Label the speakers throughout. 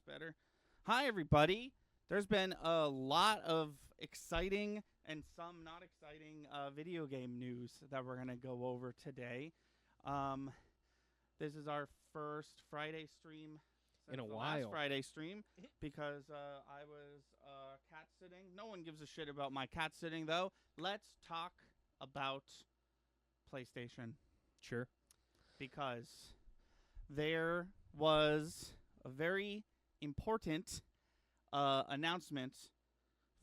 Speaker 1: works better. Hi, everybody. There's been a lot of exciting and some not exciting video game news that we're going to go over today. Um, this is our first Friday stream since
Speaker 2: In a
Speaker 1: the
Speaker 2: while.
Speaker 1: last Friday stream because I was cat sitting. No one gives a shit about my cat sitting, though. Let's talk about PlayStation
Speaker 2: Sure.
Speaker 1: because there was a very important announcement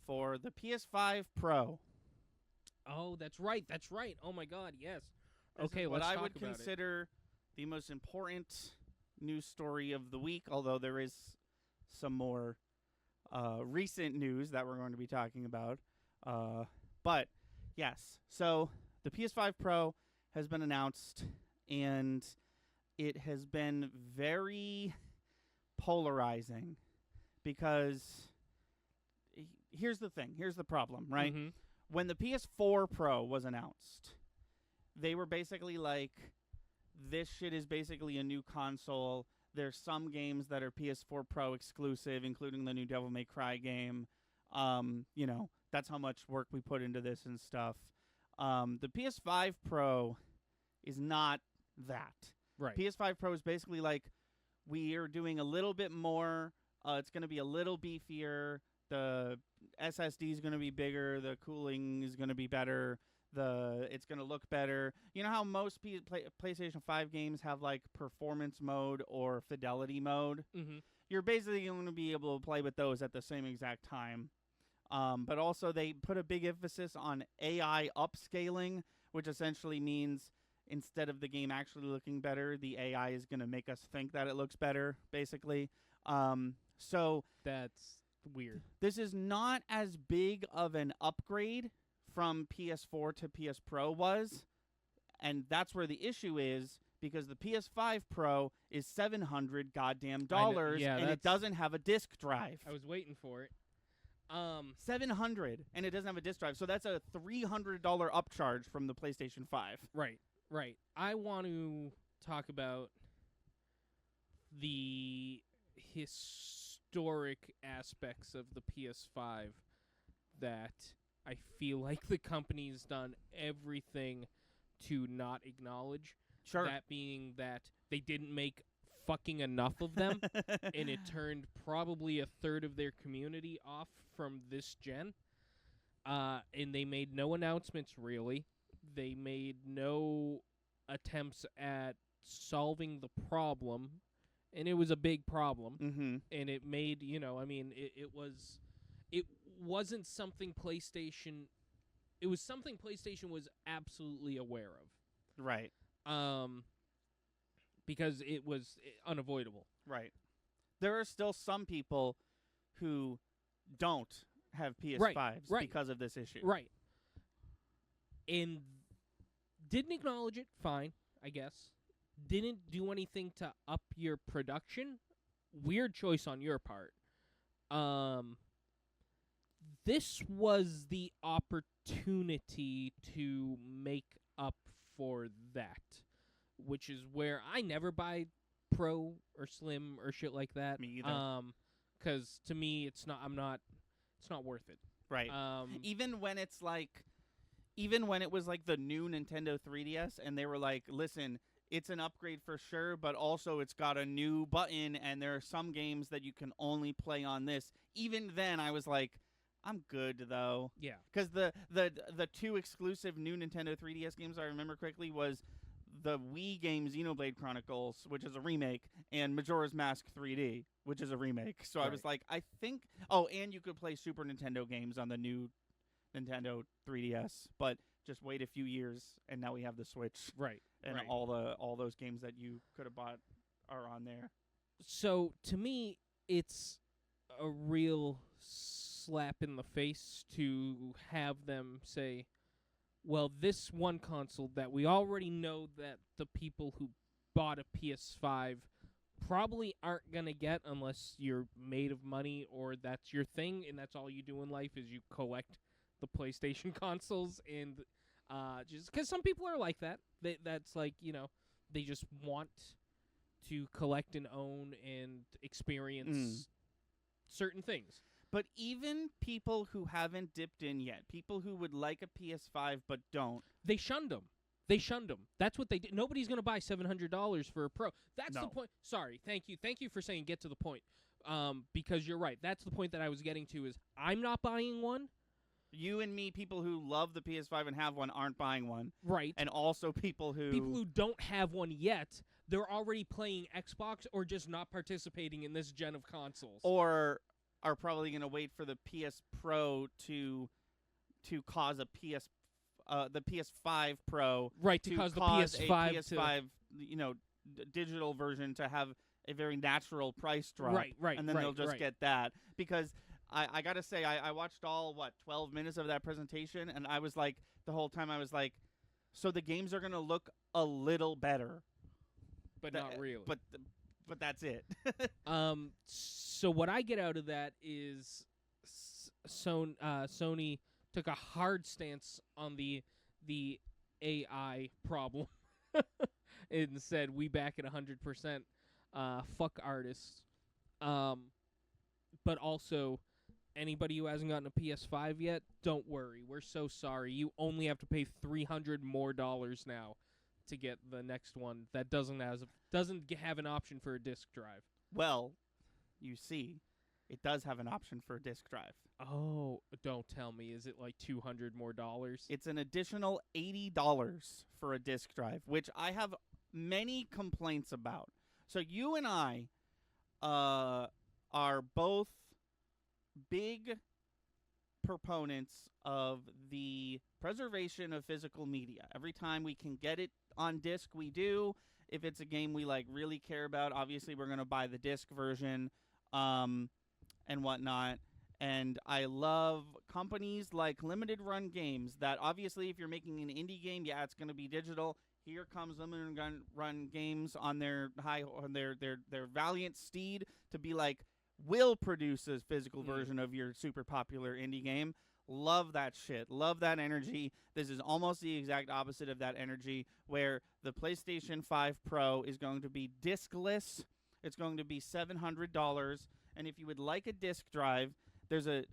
Speaker 1: for the PS5 Pro.
Speaker 2: Oh, that's right. That's right. Oh my God. Yes.
Speaker 1: This
Speaker 2: Okay.
Speaker 1: is what
Speaker 2: Let's
Speaker 1: I
Speaker 2: talk
Speaker 1: would
Speaker 2: about
Speaker 1: consider the most important news story of the week, although there is some more recent news that we're going to be talking about. But yes, so the PS5 Pro has been announced, and it has been very polarizing because here's the thing. Here's the problem,
Speaker 2: it.
Speaker 1: right?
Speaker 2: Mm-hmm.
Speaker 1: When the PS4 Pro was announced, they were basically like, this shit is basically a new console. There's some games that are PS4 Pro exclusive, including the new Devil May Cry game. That's how much work we put into this and stuff. The PS5 Pro is not that.
Speaker 2: Right.
Speaker 1: PS5 Pro is basically like, we are doing a little bit more. It's going to be a little beefier. The SSD is going to be bigger. The cooling is going to be better. It's going to look better. You know how most PlayStation 5 games have like performance mode or fidelity mode?
Speaker 2: Mm-hmm.
Speaker 1: You're basically going to be able to play with those at the same exact time. But also they put a big emphasis on AI upscaling, which essentially means instead of the game actually looking better, the AI is going to make us think that it looks better, basically. So
Speaker 2: That's weird.
Speaker 1: this is not as big of an upgrade from PS4 to PS Pro was, and that's where the issue is, because the PS5 Pro is $700 goddamn dollars,
Speaker 2: Yeah,
Speaker 1: and it doesn't have a disk drive.
Speaker 2: I was waiting for it.
Speaker 1: $700, and it doesn't have a disk drive, so that's a $300 upcharge from the PlayStation 5.
Speaker 2: Right. Right. I want to talk about the historic aspects of the PS5 that I feel like the company's done everything to not acknowledge.
Speaker 1: Sure.
Speaker 2: That being that they didn't make fucking enough of them, and it turned probably a third of their community off from this gen. And they made no announcements, really. They made no attempts at solving the problem, and it was a big problem.
Speaker 1: Mm-hmm.
Speaker 2: And it made, it wasn't something PlayStation. It was something PlayStation was absolutely aware of.
Speaker 1: Right.
Speaker 2: Because it was unavoidable.
Speaker 1: Right. There are still some people who don't have PS5s
Speaker 2: Right.
Speaker 1: because of this issue.
Speaker 2: Right. And didn't acknowledge it, fine, I guess. Didn't do anything to up your production. Weird choice on your part. This was the opportunity to make up for that, which is where I never buy Pro or Slim or shit like that.
Speaker 1: Me either.
Speaker 2: Because to me, it's not worth it.
Speaker 1: Right. Even when it was like the new Nintendo 3DS and they were like, listen, it's an upgrade for sure, but also it's got a new button and there are some games that you can only play on this. Even then I was like, I'm good though.
Speaker 2: Yeah.
Speaker 1: Because the two exclusive new Nintendo 3DS games I remember correctly was the Wii game Xenoblade Chronicles, which is a remake, and Majora's Mask 3D, which is a remake. So I was like, I think... Oh, and you could play Super Nintendo games on the new Nintendo 3DS, but just wait a few years, and now we have the Switch.
Speaker 2: Right.
Speaker 1: And
Speaker 2: right.
Speaker 1: all those games that you could have bought are on there.
Speaker 2: So, to me, it's a real slap in the face to have them say, well, this one console that we already know that the people who bought a PS5 probably aren't going to get unless you're made of money or that's your thing and that's all you do in life is you collect the PlayStation consoles. And just because some people are like that. That's like, they just want to collect and own and experience certain things.
Speaker 1: But even people who haven't dipped in yet, people who would like a PS5 but don't,
Speaker 2: they shunned them. They shunned them. That's what they did. Nobody's going to buy $700 for a Pro. That's the point. Sorry. Thank you. Thank you for saying get to the point. Because you're right. That's the point that I was getting to is I'm not buying one.
Speaker 1: You and me, people who love the PS5 and have one, aren't buying one.
Speaker 2: Right.
Speaker 1: And also people who
Speaker 2: don't have one yet, they're already playing Xbox or just not participating in this gen of consoles.
Speaker 1: Or are probably going to wait for the PS Pro to cause the PS5 Pro
Speaker 2: to cause the PS5
Speaker 1: a PS5 digital version to have a very natural price drop.
Speaker 2: Right.
Speaker 1: And then they'll just get that. Because I got to say, I watched all, 12 minutes of that presentation, and I was like, the whole time I was like, so the games are going to look a little better.
Speaker 2: But not really.
Speaker 1: But that's it.
Speaker 2: So what I get out of that is Sony took a hard stance on the AI problem and said we back it 100%. Fuck artists. But also anybody who hasn't gotten a PS5 yet, don't worry. We're so sorry. You only have to pay $300 more now to get the next one that doesn't have an option for a disc drive.
Speaker 1: Well, you see, it does have an option for a disc drive.
Speaker 2: Oh, don't tell me. Is it like $200 more?
Speaker 1: It's an additional $80 for a disc drive, which I have many complaints about. So you and I are both big proponents of the preservation of physical media. Every time we can get it on disc, we do. If it's a game we really care about, obviously we're going to buy the disc version and whatnot. And I love companies like Limited Run Games that obviously if you're making an indie game, yeah, it's going to be digital. Here comes Limited Run Games on their valiant steed to be like, will produce a physical version of your super popular indie game. Love that shit. Love that energy. This is almost the exact opposite of that energy, where the PlayStation 5 Pro is going to be discless. It's going to be $700. And if you would like a disc drive, there's a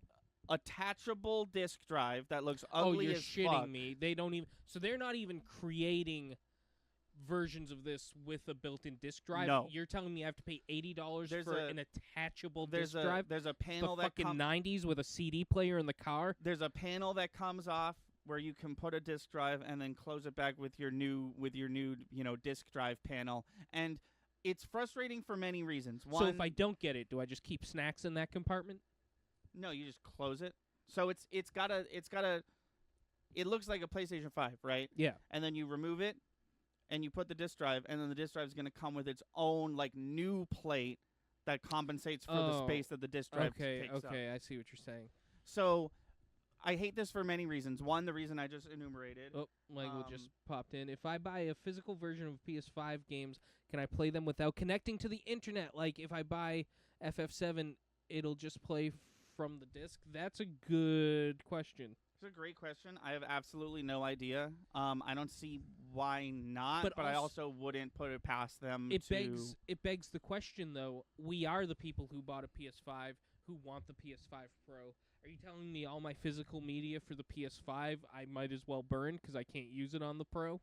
Speaker 1: attachable disc drive that looks ugly as fuck.
Speaker 2: Oh, you're shitting me. They don't even... So they're not even creating versions of this with a built-in disc drive?
Speaker 1: No.
Speaker 2: You're telling me I have to pay $80 for an attachable disc drive?
Speaker 1: There's a panel
Speaker 2: the
Speaker 1: that
Speaker 2: fucking 90s with a CD player in the car?
Speaker 1: There's a panel that comes off where you can put a disc drive and then close it back with your new disc drive panel. And it's frustrating for many reasons. One,
Speaker 2: so if I don't get it, do I just keep snacks in that compartment?
Speaker 1: No, you just close it. So it looks like a PlayStation 5, right?
Speaker 2: Yeah.
Speaker 1: And then you remove it and you put the disc drive, and then the disc drive is going to come with its own new plate that compensates for the space that the disc drive takes up.
Speaker 2: Okay, I see what you're saying.
Speaker 1: So I hate this for many reasons. One, the reason I just enumerated.
Speaker 2: Oh, Michael just popped in. If I buy a physical version of PS5 games, can I play them without connecting to the internet? Like if I buy FF7, it'll just play from the disc? That's a good question.
Speaker 1: It's a great question. I have absolutely no idea. I don't see why not, but I also wouldn't put it past them.
Speaker 2: It begs the question, though. We are the people who bought a PS5 who want the PS5 Pro. Are you telling me all my physical media for the PS5 I might as well burn because I can't use it on the Pro?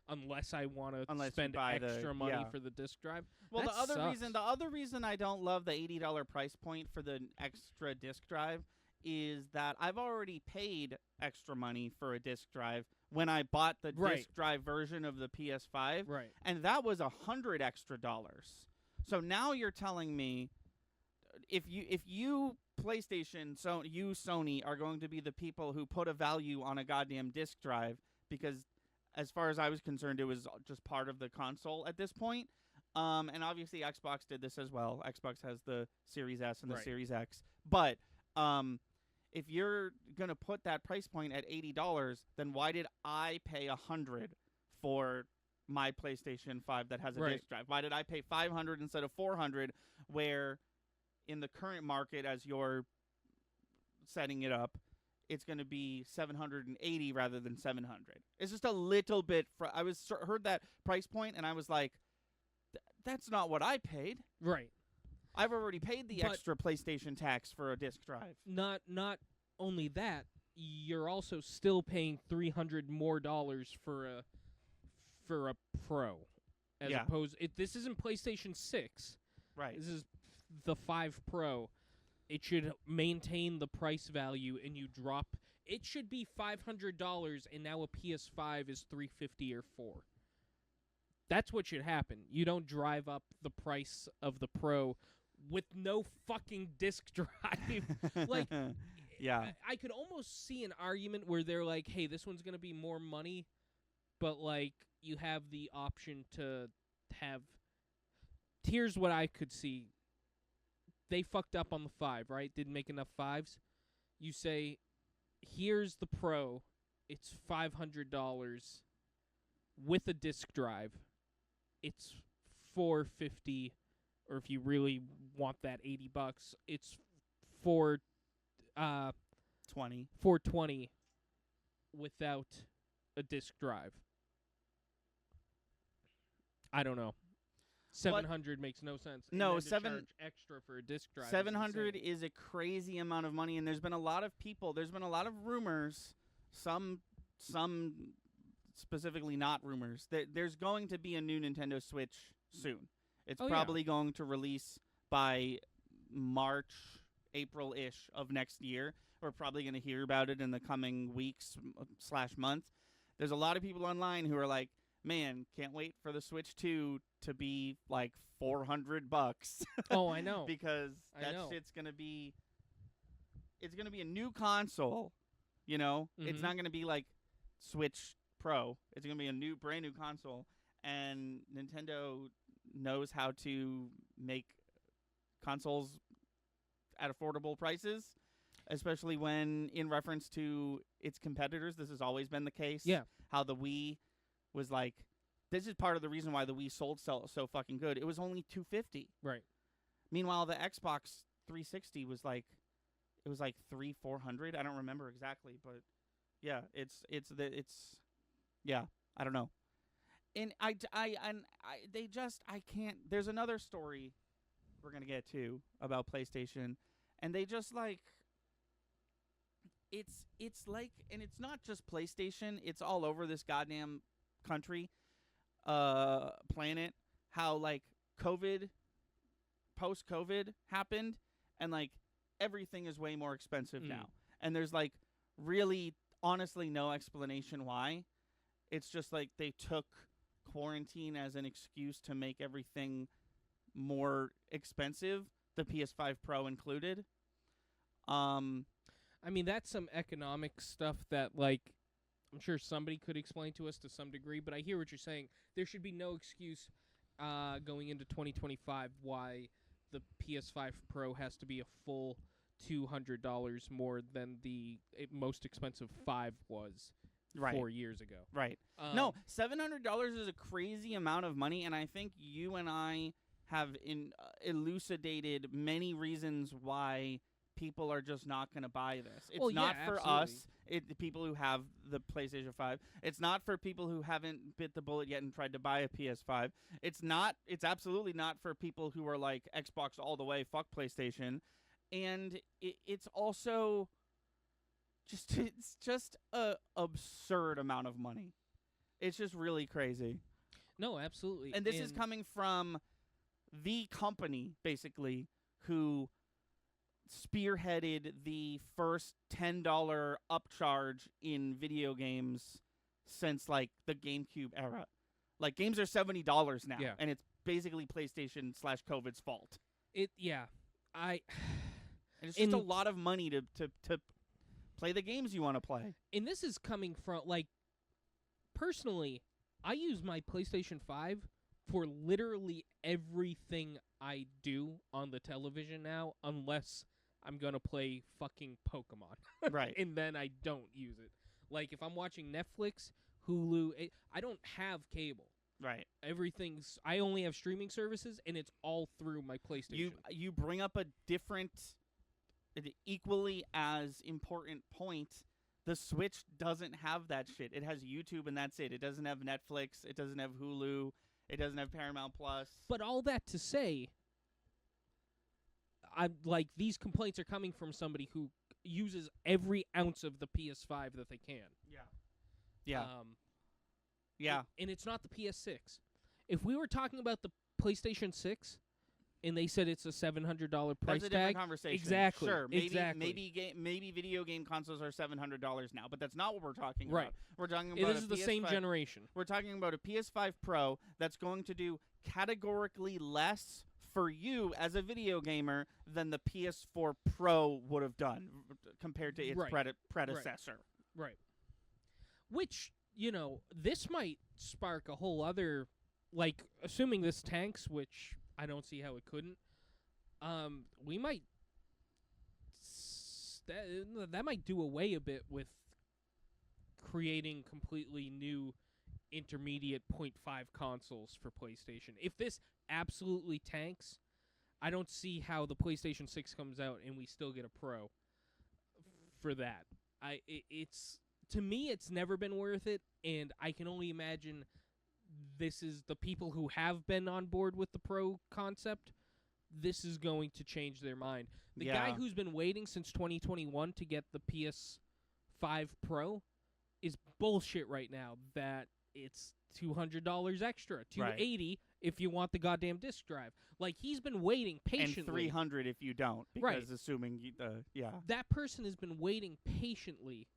Speaker 2: Unless I want to spend extra money for the disc drive.
Speaker 1: Well,
Speaker 2: that
Speaker 1: the other reason I don't love the $80 price point for the extra disc drive is that I've already paid extra money for a disc drive when I bought the disc drive version of the PS5, and that was $100 extra. So now you're telling me if you PlayStation, you Sony are going to be the people who put a value on a goddamn disc drive because, as far as I was concerned, it was just part of the console at this point. And obviously Xbox did this as well. Xbox has the Series S and the Series X, but if you're going to put that price point at $80, then why did I pay $100 for my PlayStation 5 that has a disc drive? Why did I pay $500 instead of $400 where in the current market as you're setting it up, it's going to be $780 rather than $700? It's just a little bit I heard that price point and I was like, that's not what I paid.
Speaker 2: Right.
Speaker 1: I've already paid the
Speaker 2: But-
Speaker 1: extra PlayStation tax for a disc drive.
Speaker 2: Not only that, you're also still paying $300 more for a Pro, as
Speaker 1: Yeah.
Speaker 2: opposed. This isn't PlayStation 6.
Speaker 1: Right.
Speaker 2: This is the 5 Pro. It should maintain the price value, and you drop. It should be $500, and now a PS5 is $350 or $4. That's what should happen. You don't drive up the price of the Pro with no fucking disc drive. Like,
Speaker 1: yeah.
Speaker 2: I could almost see an argument where they're like, hey, this one's going to be more money, but, like, you have the option to have. Here's what I could see. They fucked up on the 5, right? Didn't make enough 5s. You say, here's the Pro. It's $500 with a disc drive. It's $450, or if you really want that $80, it's $420 without a disc drive. I don't know. 700 makes no sense. And
Speaker 1: No,
Speaker 2: then to charge extra for a disc drive.
Speaker 1: 700 is a crazy amount of money, and there's been a lot of people. There's been a lot of rumors. Some specifically not rumors. There's going to be a new Nintendo Switch soon. It's probably going to release by March, April-ish of next year. We're probably going to hear about it in the coming weeks / months. There's a lot of people online who are like, man, can't wait for the Switch 2 to be like $400.
Speaker 2: Oh, I know.
Speaker 1: Because that shit's going to be... It's going to be a new console, you know?
Speaker 2: Mm-hmm.
Speaker 1: It's not going to be like Switch Pro. It's going to be a brand new console. And Nintendo knows how to make consoles at affordable prices, especially when in reference to its competitors. This has always been the case.
Speaker 2: Yeah.
Speaker 1: How the Wii was like, this is part of the reason why the Wii sold so fucking good. It was only $250.
Speaker 2: Right.
Speaker 1: Meanwhile, the Xbox 360 was like, it was like $300-$400. I don't remember exactly, but yeah, it's yeah, I don't know. And I can't. There's another story we're gonna get to about PlayStation, and they just like, it's like, and it's not just PlayStation. It's all over this goddamn country, planet. How like post-COVID happened, and like everything is way more expensive now, and there's like really, honestly, no explanation why. It's just like they took quarantine as an excuse to make everything more expensive, the PS5 Pro included.
Speaker 2: I mean, that's some economic stuff that, like, I'm sure somebody could explain to us to some degree, but I hear what you're saying. There should be no excuse going into 2025 why the PS5 Pro has to be a full $200 more than the most expensive 5 was 4 years ago.
Speaker 1: Right. No, $700 is a crazy amount of money, and I think you and I have elucidated many reasons why people are just not going to buy this. It's not for us, the people who have the PlayStation 5. It's not for people who haven't bit the bullet yet and tried to buy a PS5. It's absolutely not for people who are like Xbox all the way, fuck PlayStation. And it's also it's just a absurd amount of money. It's just really crazy.
Speaker 2: No, absolutely.
Speaker 1: And this is coming from the company, basically, who spearheaded the first $10 upcharge in video games since, like, the GameCube era. Like, games are $70 now, and it's basically PlayStation / COVID's fault.
Speaker 2: And
Speaker 1: it's just a lot of money to play the games you want to play.
Speaker 2: And this is coming from, like, personally, I use my PlayStation 5 for literally everything I do on the television now, unless I'm going to play fucking Pokemon.
Speaker 1: Right.
Speaker 2: And then I don't use it. Like, if I'm watching Netflix, Hulu, I don't have cable.
Speaker 1: Right.
Speaker 2: I only have streaming services, and it's all through my PlayStation.
Speaker 1: You bring up a different, equally as important point. The Switch doesn't have that shit. It has YouTube, and that's it. It doesn't have Netflix. It doesn't have Hulu. It doesn't have Paramount Plus.
Speaker 2: But all that to say, I'm like, these complaints are coming from somebody who uses every ounce of the PS5 that they can.
Speaker 1: Yeah. Yeah.
Speaker 2: And it's not the PS6. If we were talking about the PlayStation 6 and they said it's a $700 price
Speaker 1: That's a different
Speaker 2: tag,
Speaker 1: conversation.
Speaker 2: exactly.
Speaker 1: Sure.
Speaker 2: Exactly.
Speaker 1: Maybe video game consoles are $700 now, but that's not what we're talking
Speaker 2: Right.
Speaker 1: about. We're talking about
Speaker 2: This is the same generation.
Speaker 1: We're talking about a PS5 Pro that's going to do categorically less for you as a video gamer than the PS4 Pro would have done compared to its predecessor.
Speaker 2: Right. Which, this might spark a whole other, like, assuming this tanks, which I don't see how it couldn't, we might, that might do away a bit with creating completely new intermediate 0.5 consoles for PlayStation. If this absolutely tanks, I don't see how the PlayStation 6 comes out and we still get a Pro for that. It's to me, it's never been worth it, and I can only imagine this is the people who have been on board with the Pro concept. This is going to change their mind. The guy who's been waiting since 2021 to get the PS5 Pro is bullshit right now. That it's $200 extra, $280 if you want the goddamn disc drive. Like, he's been waiting patiently,
Speaker 1: and $300 if you don't, because assuming
Speaker 2: that person has been waiting patiently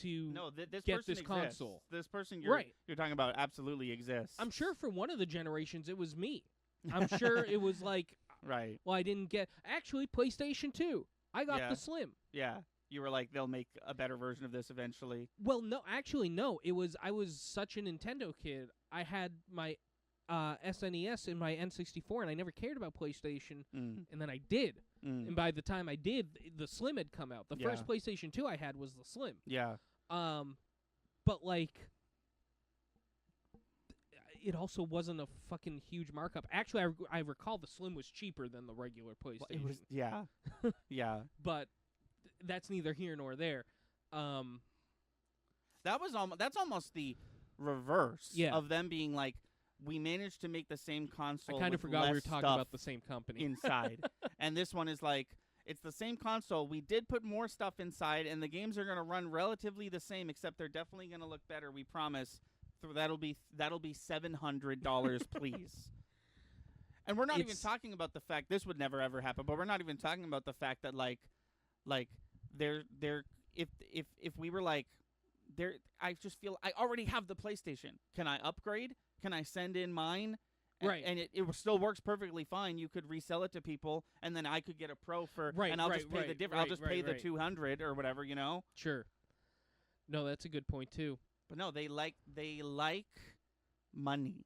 Speaker 2: to
Speaker 1: this
Speaker 2: get
Speaker 1: person
Speaker 2: this
Speaker 1: exists.
Speaker 2: console.
Speaker 1: This person you're talking about absolutely exists.
Speaker 2: I'm sure for one of the generations it was me. I'm sure it was like,
Speaker 1: right.
Speaker 2: Well, I didn't get actually PlayStation 2. I got the Slim.
Speaker 1: Yeah. You were like, they'll make a better version of this eventually.
Speaker 2: Well, no, actually, no. I was such a Nintendo kid. I had my SNES and my N64, and I never cared about PlayStation. And then I did. And by the time I did, the Slim had come out. The first PlayStation 2 I had was the Slim.
Speaker 1: Yeah.
Speaker 2: But like, it also wasn't a fucking huge markup. Actually, I recall the Slim was cheaper than the regular PlayStation.
Speaker 1: Well, it was, yeah.
Speaker 2: But that's neither here nor there.
Speaker 1: That's almost the reverse of them being like, we managed to make the same console.
Speaker 2: I kind of forgot we were talking about the same company
Speaker 1: inside. And this one is like, it's the same console. We did put more stuff inside, and the games are going to run relatively the same, except they're definitely going to look better. We promise. That'll be $700, please. And we're not even talking about the fact this would never ever happen. But we're not even talking about the fact that like they're if we were like there, I just feel I already have the PlayStation. Can I upgrade? Can I send in mine?
Speaker 2: Right.
Speaker 1: And it still works perfectly fine. You could resell it to people, and then I could get a Pro for, and I'll just pay the difference. I'll just pay the $200 or whatever,
Speaker 2: Sure. No, that's a good point too.
Speaker 1: But no, they like money.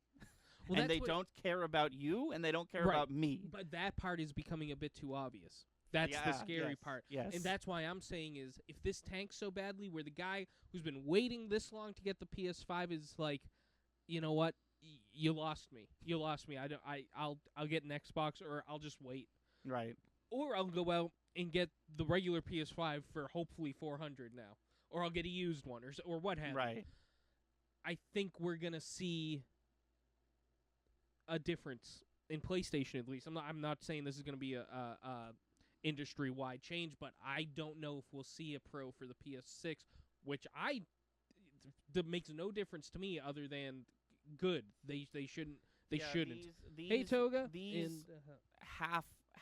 Speaker 2: Well,
Speaker 1: and they don't care about you, and they don't care about me.
Speaker 2: But that part is becoming a bit too obvious. That's the scary part.
Speaker 1: Yes.
Speaker 2: And that's why I'm saying is, if this tanks so badly, where the guy who's been waiting this long to get the PS5 is like, you know what? You lost me. You lost me. I'll get an Xbox, or I'll just wait.
Speaker 1: Right.
Speaker 2: Or I'll go out and get the regular PS5 for hopefully $400 now, or I'll get a used one, or what have you.
Speaker 1: Right.
Speaker 2: I think we're gonna see a difference in PlayStation, at least. I'm not saying this is gonna be a industry-wide change, but I don't know if we'll see a Pro for the PS6, which that makes no difference to me other than good. They shouldn't. Hey Toga.
Speaker 1: These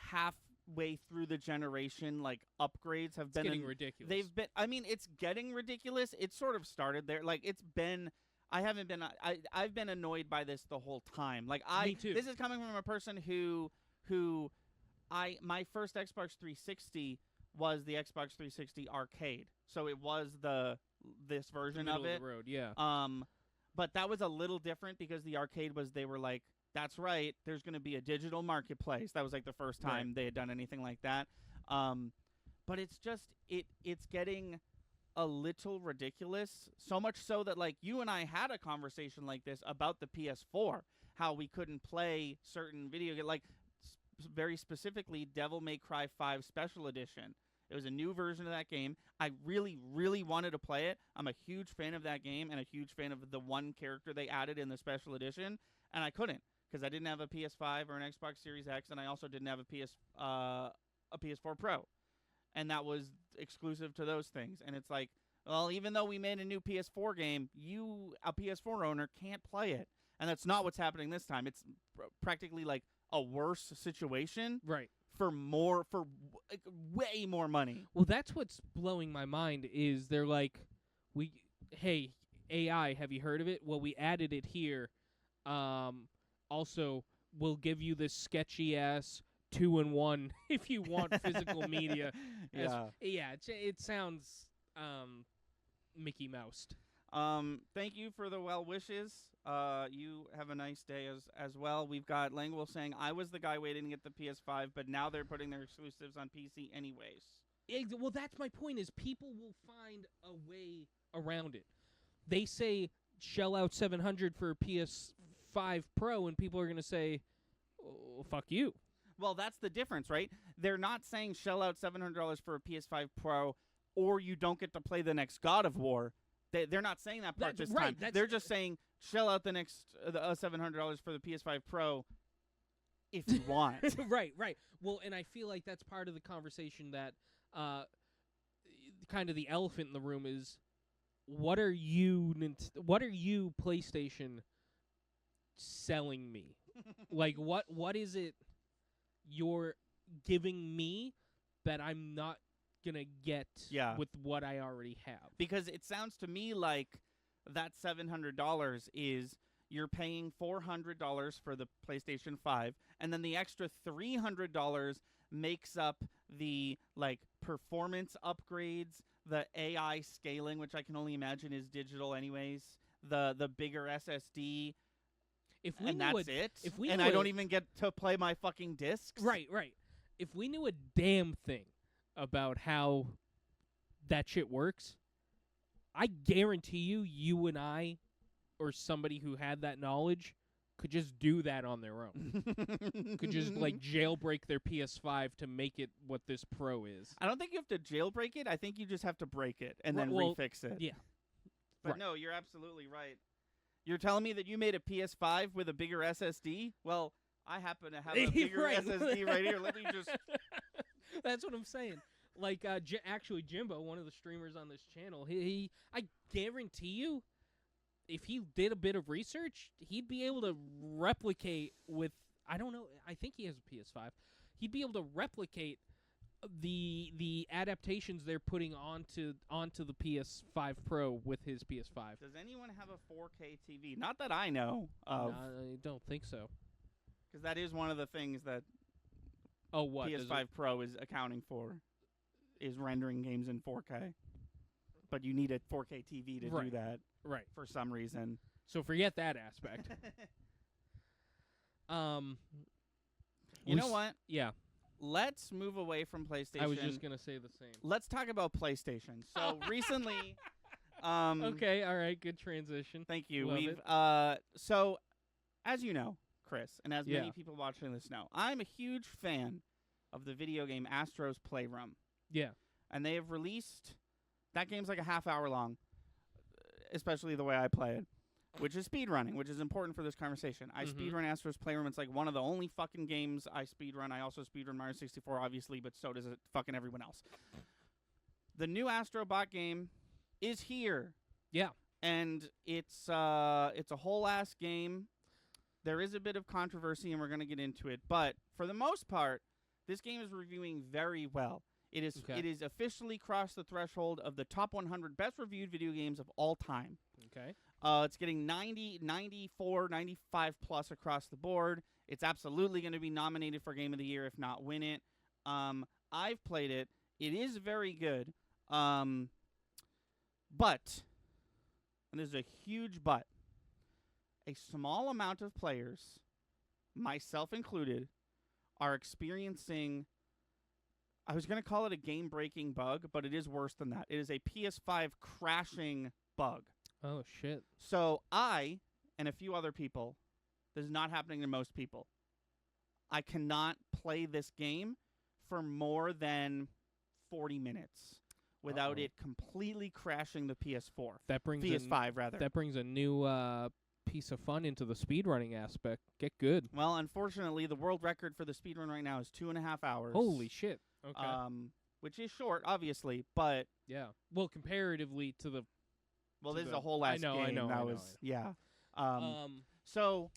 Speaker 1: halfway through the generation, like, upgrades have been
Speaker 2: getting ridiculous.
Speaker 1: They've been. I mean, it's getting ridiculous. It sort of started there. Like, it's been. I've been annoyed by this the whole time. Like,
Speaker 2: Me too.
Speaker 1: This is coming from a person who my first Xbox 360 was the Xbox 360 arcade. So it was this version
Speaker 2: the
Speaker 1: of it.
Speaker 2: Of the road, yeah.
Speaker 1: But that was a little different because the arcade they were like, that's right, there's going to be a digital marketplace. That was like the first time they had done anything like that. But it's just it's getting a little ridiculous, so much so that, like, you and I had a conversation like this about the PS4, how we couldn't play certain video games, like very specifically Devil May Cry 5 Special Edition. It was a new version of that game. I really, really wanted to play it. I'm a huge fan of that game and a huge fan of the one character they added in the Special Edition. and I couldn't because I didn't have a PS5 or an Xbox Series X, and I also didn't have a PS4 Pro, and that was exclusive to those things. And it's like, well, even though we made a new PS4 game, you, a PS4 owner, can't play it, and that's not what's happening this time. It's practically like a worse situation,
Speaker 2: Right.
Speaker 1: for like, way more money.
Speaker 2: Well, that's what's blowing my mind is they're like, hey, AI, have you heard of it? Well, we added it here. Also, we'll give you this sketchy-ass 2-in-1 if you want physical media. It sounds Mickey Moused.
Speaker 1: Thank you for the well wishes. You have a nice day as well. We've got Langwell saying, I was the guy waiting to get the PS5, but now they're putting their exclusives on PC anyways.
Speaker 2: Well, that's my point, is people will find a way around it. They say, shell out $700 for a PS5 Pro, and people are going to say, oh, fuck you.
Speaker 1: Well, that's the difference, right? They're not saying shell out $700 for a PS5 Pro or you don't get to play the next God of War. They're not saying that part this time. They're just saying shell out the next $700 for the PS5 Pro if you want.
Speaker 2: Right. Well, and I feel like that's part of the conversation that kind of the elephant in the room is, what are you PlayStation selling me? Like, what is it you're giving me that I'm not gonna get with what I already have? Because
Speaker 1: it sounds to me like that $700 is you're paying $400 for the PlayStation 5, and then the extra $300 makes up the like performance upgrades, the AI scaling, which I can only imagine is digital anyways, the bigger SSD. That's it. I don't even get to play my fucking discs.
Speaker 2: Right. If we knew a damn thing about how that shit works, I guarantee you and I, or somebody who had that knowledge, could just do that on their own. Could just like jailbreak their PS5 to make it what this Pro is.
Speaker 1: I don't think you have to jailbreak it. I think you just have to break it and then refix it.
Speaker 2: Yeah.
Speaker 1: But no, you're absolutely right. You're telling me that you made a PS5 with a bigger SSD? Well, I happen to have a bigger SSD right here. Let me just...
Speaker 2: That's what I'm saying. Like, actually, Jimbo, one of the streamers on this channel, I guarantee you, if he did a bit of research, he'd be able to replicate with, I don't know, I think he has a PS5. He'd be able to replicate the adaptations they're putting onto the PS5 Pro with his PS5.
Speaker 1: Does anyone have a 4K TV? Not that I know of.
Speaker 2: I don't think so.
Speaker 1: Because that is one of the things that PS5 Pro is accounting for, is rendering games in 4K. But you need a 4K TV to do that.
Speaker 2: Right.
Speaker 1: For some reason.
Speaker 2: So forget that aspect.
Speaker 1: You know what?
Speaker 2: Yeah.
Speaker 1: Let's move away from PlayStation.
Speaker 2: I was just going to say the same.
Speaker 1: Let's talk about PlayStation. So recently...
Speaker 2: okay, all right, good transition.
Speaker 1: Thank you.
Speaker 2: Love it.
Speaker 1: So, as you know, Chris, and as many people watching this know, I'm a huge fan of the video game Astro's Playroom.
Speaker 2: Yeah.
Speaker 1: And they have released... That game's like a half hour long, especially the way I play it, which is speedrunning, which is important for this conversation. I speedrun Astro's Playroom. It's like one of the only fucking games I speedrun. I also speedrun Mario 64, obviously, but so does fucking everyone else. The new Astro Bot game is here.
Speaker 2: Yeah.
Speaker 1: And it's a whole ass game. There is a bit of controversy, and we're going to get into it. But for the most part, this game is reviewing very well. It is officially crossed the threshold of the top 100 best reviewed video games of all time.
Speaker 2: Okay.
Speaker 1: It's getting 90, 94, 95 plus across the board. It's absolutely going to be nominated for Game of the Year, if not win it. I've played it. It is very good. But, and there's a huge but, a small amount of players, myself included, are experiencing... I was going to call it a game-breaking bug, but it is worse than that. It is a PS5 crashing bug.
Speaker 2: Oh, shit.
Speaker 1: So I, and a few other people, this is not happening to most people, I cannot play this game for more than 40 minutes without it completely crashing the PS4.
Speaker 2: That brings
Speaker 1: PS5, rather.
Speaker 2: That brings a new piece of fun into the speedrunning aspect. Get good.
Speaker 1: Well, unfortunately, the world record for the speedrun right now is 2.5 hours.
Speaker 2: Holy shit. Okay.
Speaker 1: Which is short, obviously, but
Speaker 2: yeah. Well, comparatively to the...
Speaker 1: well,
Speaker 2: to
Speaker 1: this is
Speaker 2: the-
Speaker 1: a whole last game.
Speaker 2: I know.
Speaker 1: Yeah. So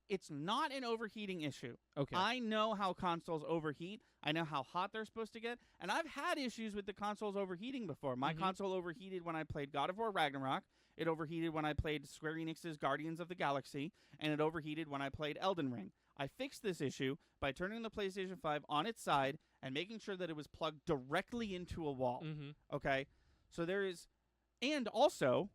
Speaker 1: it's not an overheating issue.
Speaker 2: Okay.
Speaker 1: I know how consoles overheat. I know how hot they're supposed to get, and I've had issues with the consoles overheating before. My console overheated when I played God of War Ragnarok. It overheated when I played Square Enix's Guardians of the Galaxy, and it overheated when I played Elden Ring. I fixed this issue by turning the PlayStation 5 on its side and making sure that it was plugged directly into a wall. Okay? So there is... And also,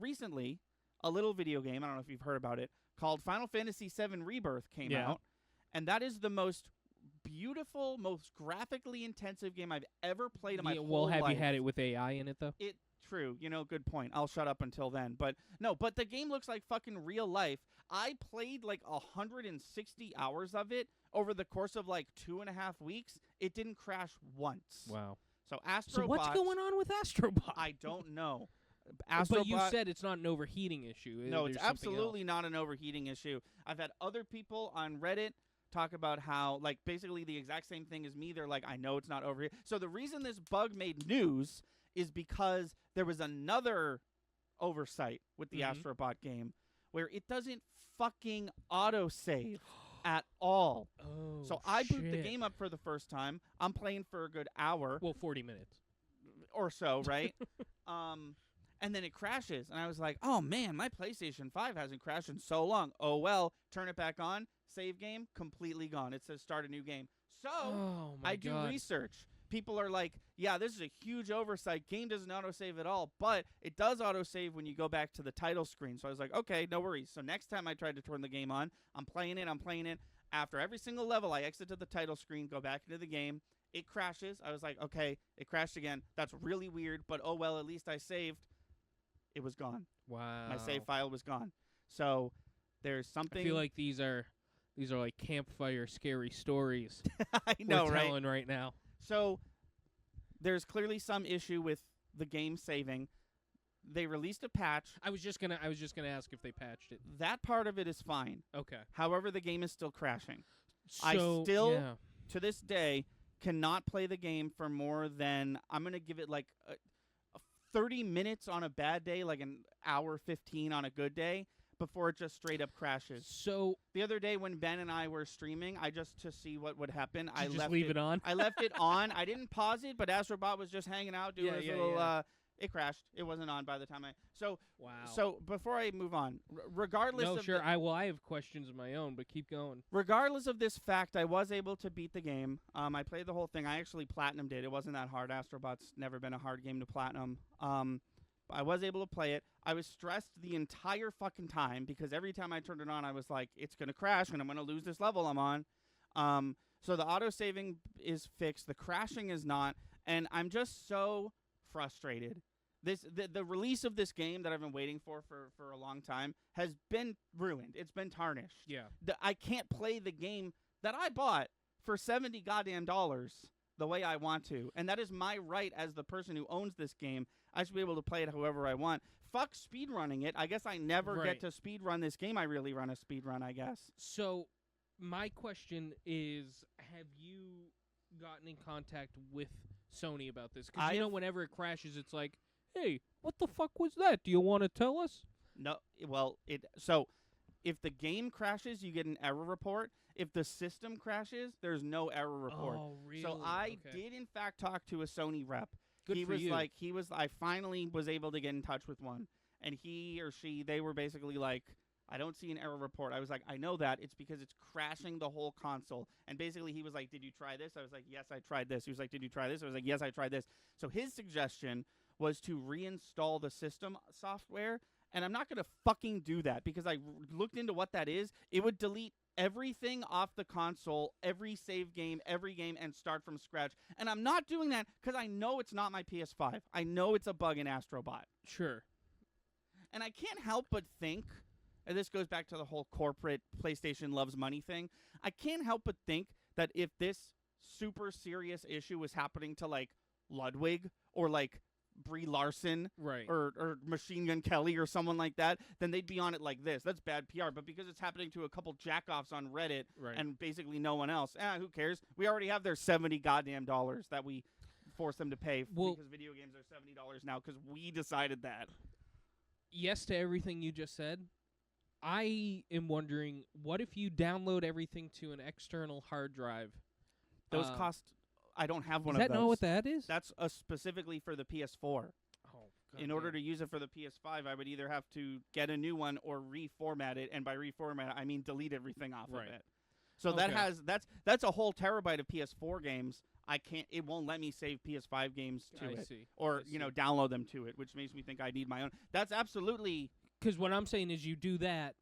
Speaker 1: recently, a little video game, I don't know if you've heard about it, called Final Fantasy VII Rebirth came out, and that is the most beautiful, most graphically intensive game I've ever played in my whole
Speaker 2: well, have
Speaker 1: life.
Speaker 2: you had it with AI in it, though?
Speaker 1: True, good point. I'll shut up until then. But no, but the game looks like fucking real life. I played like 160 hours of it over the course of like 2.5 weeks. It didn't crash once.
Speaker 2: Wow.
Speaker 1: So Astrobot...
Speaker 2: So what's going on with Astrobot?
Speaker 1: I don't know.
Speaker 2: But you said it's not an overheating issue.
Speaker 1: No,
Speaker 2: There's
Speaker 1: it's
Speaker 2: something
Speaker 1: absolutely
Speaker 2: else.
Speaker 1: not an overheating issue. I've had other people on Reddit talk about how, like, basically the exact same thing as me. They're like, I know it's not overheating. So the reason this bug made news is because there was another oversight with the Astrobot game where it doesn't fucking autosave at all.
Speaker 2: Oh,
Speaker 1: so I boot the
Speaker 2: shit.
Speaker 1: game up for the first time. I'm playing for a good hour.
Speaker 2: Well, 40 minutes.
Speaker 1: Or so, right? And then it crashes. And I was like, oh, man, my PlayStation 5 hasn't crashed in so long. Oh, well, turn it back on. Save game, completely gone. It says start a new game. So I do research. People are like, yeah, this is a huge oversight. Game doesn't autosave at all, but it does autosave when you go back to the title screen. So I was like, okay, no worries. So next time I tried to turn the game on, I'm playing it. After every single level, I exit to the title screen, go back into the game. It crashes. I was like, okay, it crashed again. That's really weird, but oh well, at least I saved. It was gone.
Speaker 2: Wow.
Speaker 1: My save file was gone. So there's something...
Speaker 2: I feel like these are like campfire scary stories
Speaker 1: I know,
Speaker 2: we're
Speaker 1: right?
Speaker 2: telling right now.
Speaker 1: So there's clearly some issue with the game saving. They released a patch.
Speaker 2: I was just gonna ask if they patched it.
Speaker 1: That part of it is fine.
Speaker 2: Okay.
Speaker 1: However, the game is still crashing.
Speaker 2: So,
Speaker 1: I still,
Speaker 2: yeah.
Speaker 1: to this day, cannot play the game for more than, I'm going to give it like 30 minutes on a bad day, like an hour 15 on a good day, before it just straight up crashes.
Speaker 2: So
Speaker 1: the other day when Ben and I were streaming, just to see what would happen, I
Speaker 2: just
Speaker 1: left
Speaker 2: leave it on.
Speaker 1: I left it on. I didn't pause it, but Astrobot was just hanging out doing his little. It crashed. It wasn't on by the time
Speaker 2: Wow.
Speaker 1: So before I move on, regardless
Speaker 2: No,
Speaker 1: of
Speaker 2: sure. I have questions of my own, but keep going.
Speaker 1: regardless of this fact, I was able to beat the game. I played the whole thing. I actually platinumed it. It wasn't that hard. Astrobot's never been a hard game to platinum. I was able to play it. I was stressed the entire fucking time because every time I turned it on, I was like, it's going to crash and I'm going to lose this level I'm on. So the auto-saving is fixed. The crashing is not. And I'm just so frustrated. The release of this game that I've been waiting for a long time has been ruined. It's been tarnished.
Speaker 2: Yeah.
Speaker 1: I can't play the game that I bought for $70 goddamn the way I want to. And that is my right as the person who owns this game. I should be able to play it however I want. Fuck speedrunning it. I guess I never get to speedrun this game. I really run a speedrun, I guess.
Speaker 2: So my question is, have you gotten in contact with Sony about this? Because you know, whenever it crashes, it's like, hey, what the fuck was that? Do you want to tell us?
Speaker 1: No. Well, so if the game crashes, you get an error report. If the system crashes, there's no error report.
Speaker 2: Oh, really?
Speaker 1: So I did, in fact, talk to a Sony rep.
Speaker 2: Good for you.
Speaker 1: I finally was able to get in touch with one. And he or she, they were basically like, I don't see an error report. I was like, I know that. It's because it's crashing the whole console. And basically he was like, did you try this? I was like, yes, I tried this. He was like, did you try this? I was like, yes, I tried this. So his suggestion was to reinstall the system software. And I'm not going to fucking do that because I looked into what that is. It would delete everything off the console, every save game, every game, and start from scratch. And I'm not doing that because I know it's not my PS5. I know it's a bug in Astrobot.
Speaker 2: Sure.
Speaker 1: And I can't help but think, and this goes back to the whole corporate PlayStation loves money thing, I can't help but think that if this super serious issue was happening to, like, Ludwig or, like, Brie Larson
Speaker 2: Right.
Speaker 1: or Machine Gun Kelly or someone like that, then they'd be on it like this. That's bad PR. But because it's happening to a couple jackoffs on Reddit
Speaker 2: Right.
Speaker 1: and basically no one else, who cares? We already have their $70 goddamn dollars that we force them to pay because video games are $70 now because we decided that.
Speaker 2: Yes to everything you just said. I am wondering, what if you download everything to an external hard drive?
Speaker 1: Those cost. I don't have one
Speaker 2: is
Speaker 1: of
Speaker 2: that
Speaker 1: those.
Speaker 2: not what that is?
Speaker 1: That's specifically for the PS4.
Speaker 2: Oh,
Speaker 1: In order to use it for the PS5, I would either have to get a new one or reformat it, and by reformat, I mean delete everything off of it. So that's a whole terabyte of PS4 games. It won't let me save PS5 games to it, or download them to it, which makes me think I need my own. That's absolutely.
Speaker 2: Because what I'm saying is, you do that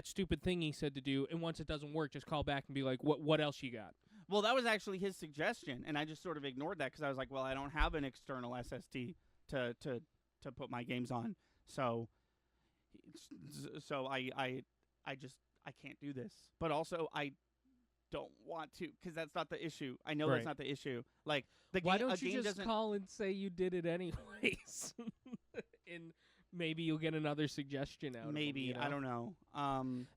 Speaker 2: stupid thing he said to do, and once it doesn't work, just call back and be like, "What else you got?"
Speaker 1: Well, that was actually his suggestion, and I just sort of ignored that because I was like, well, I don't have an external SSD to put my games on, so I can't do this. But also, I don't want to because that's not the issue. I know that's not the issue. Like
Speaker 2: why don't you just call and say you did it anyways, and maybe you'll get another suggestion out.
Speaker 1: Maybe
Speaker 2: of them,
Speaker 1: I don't know.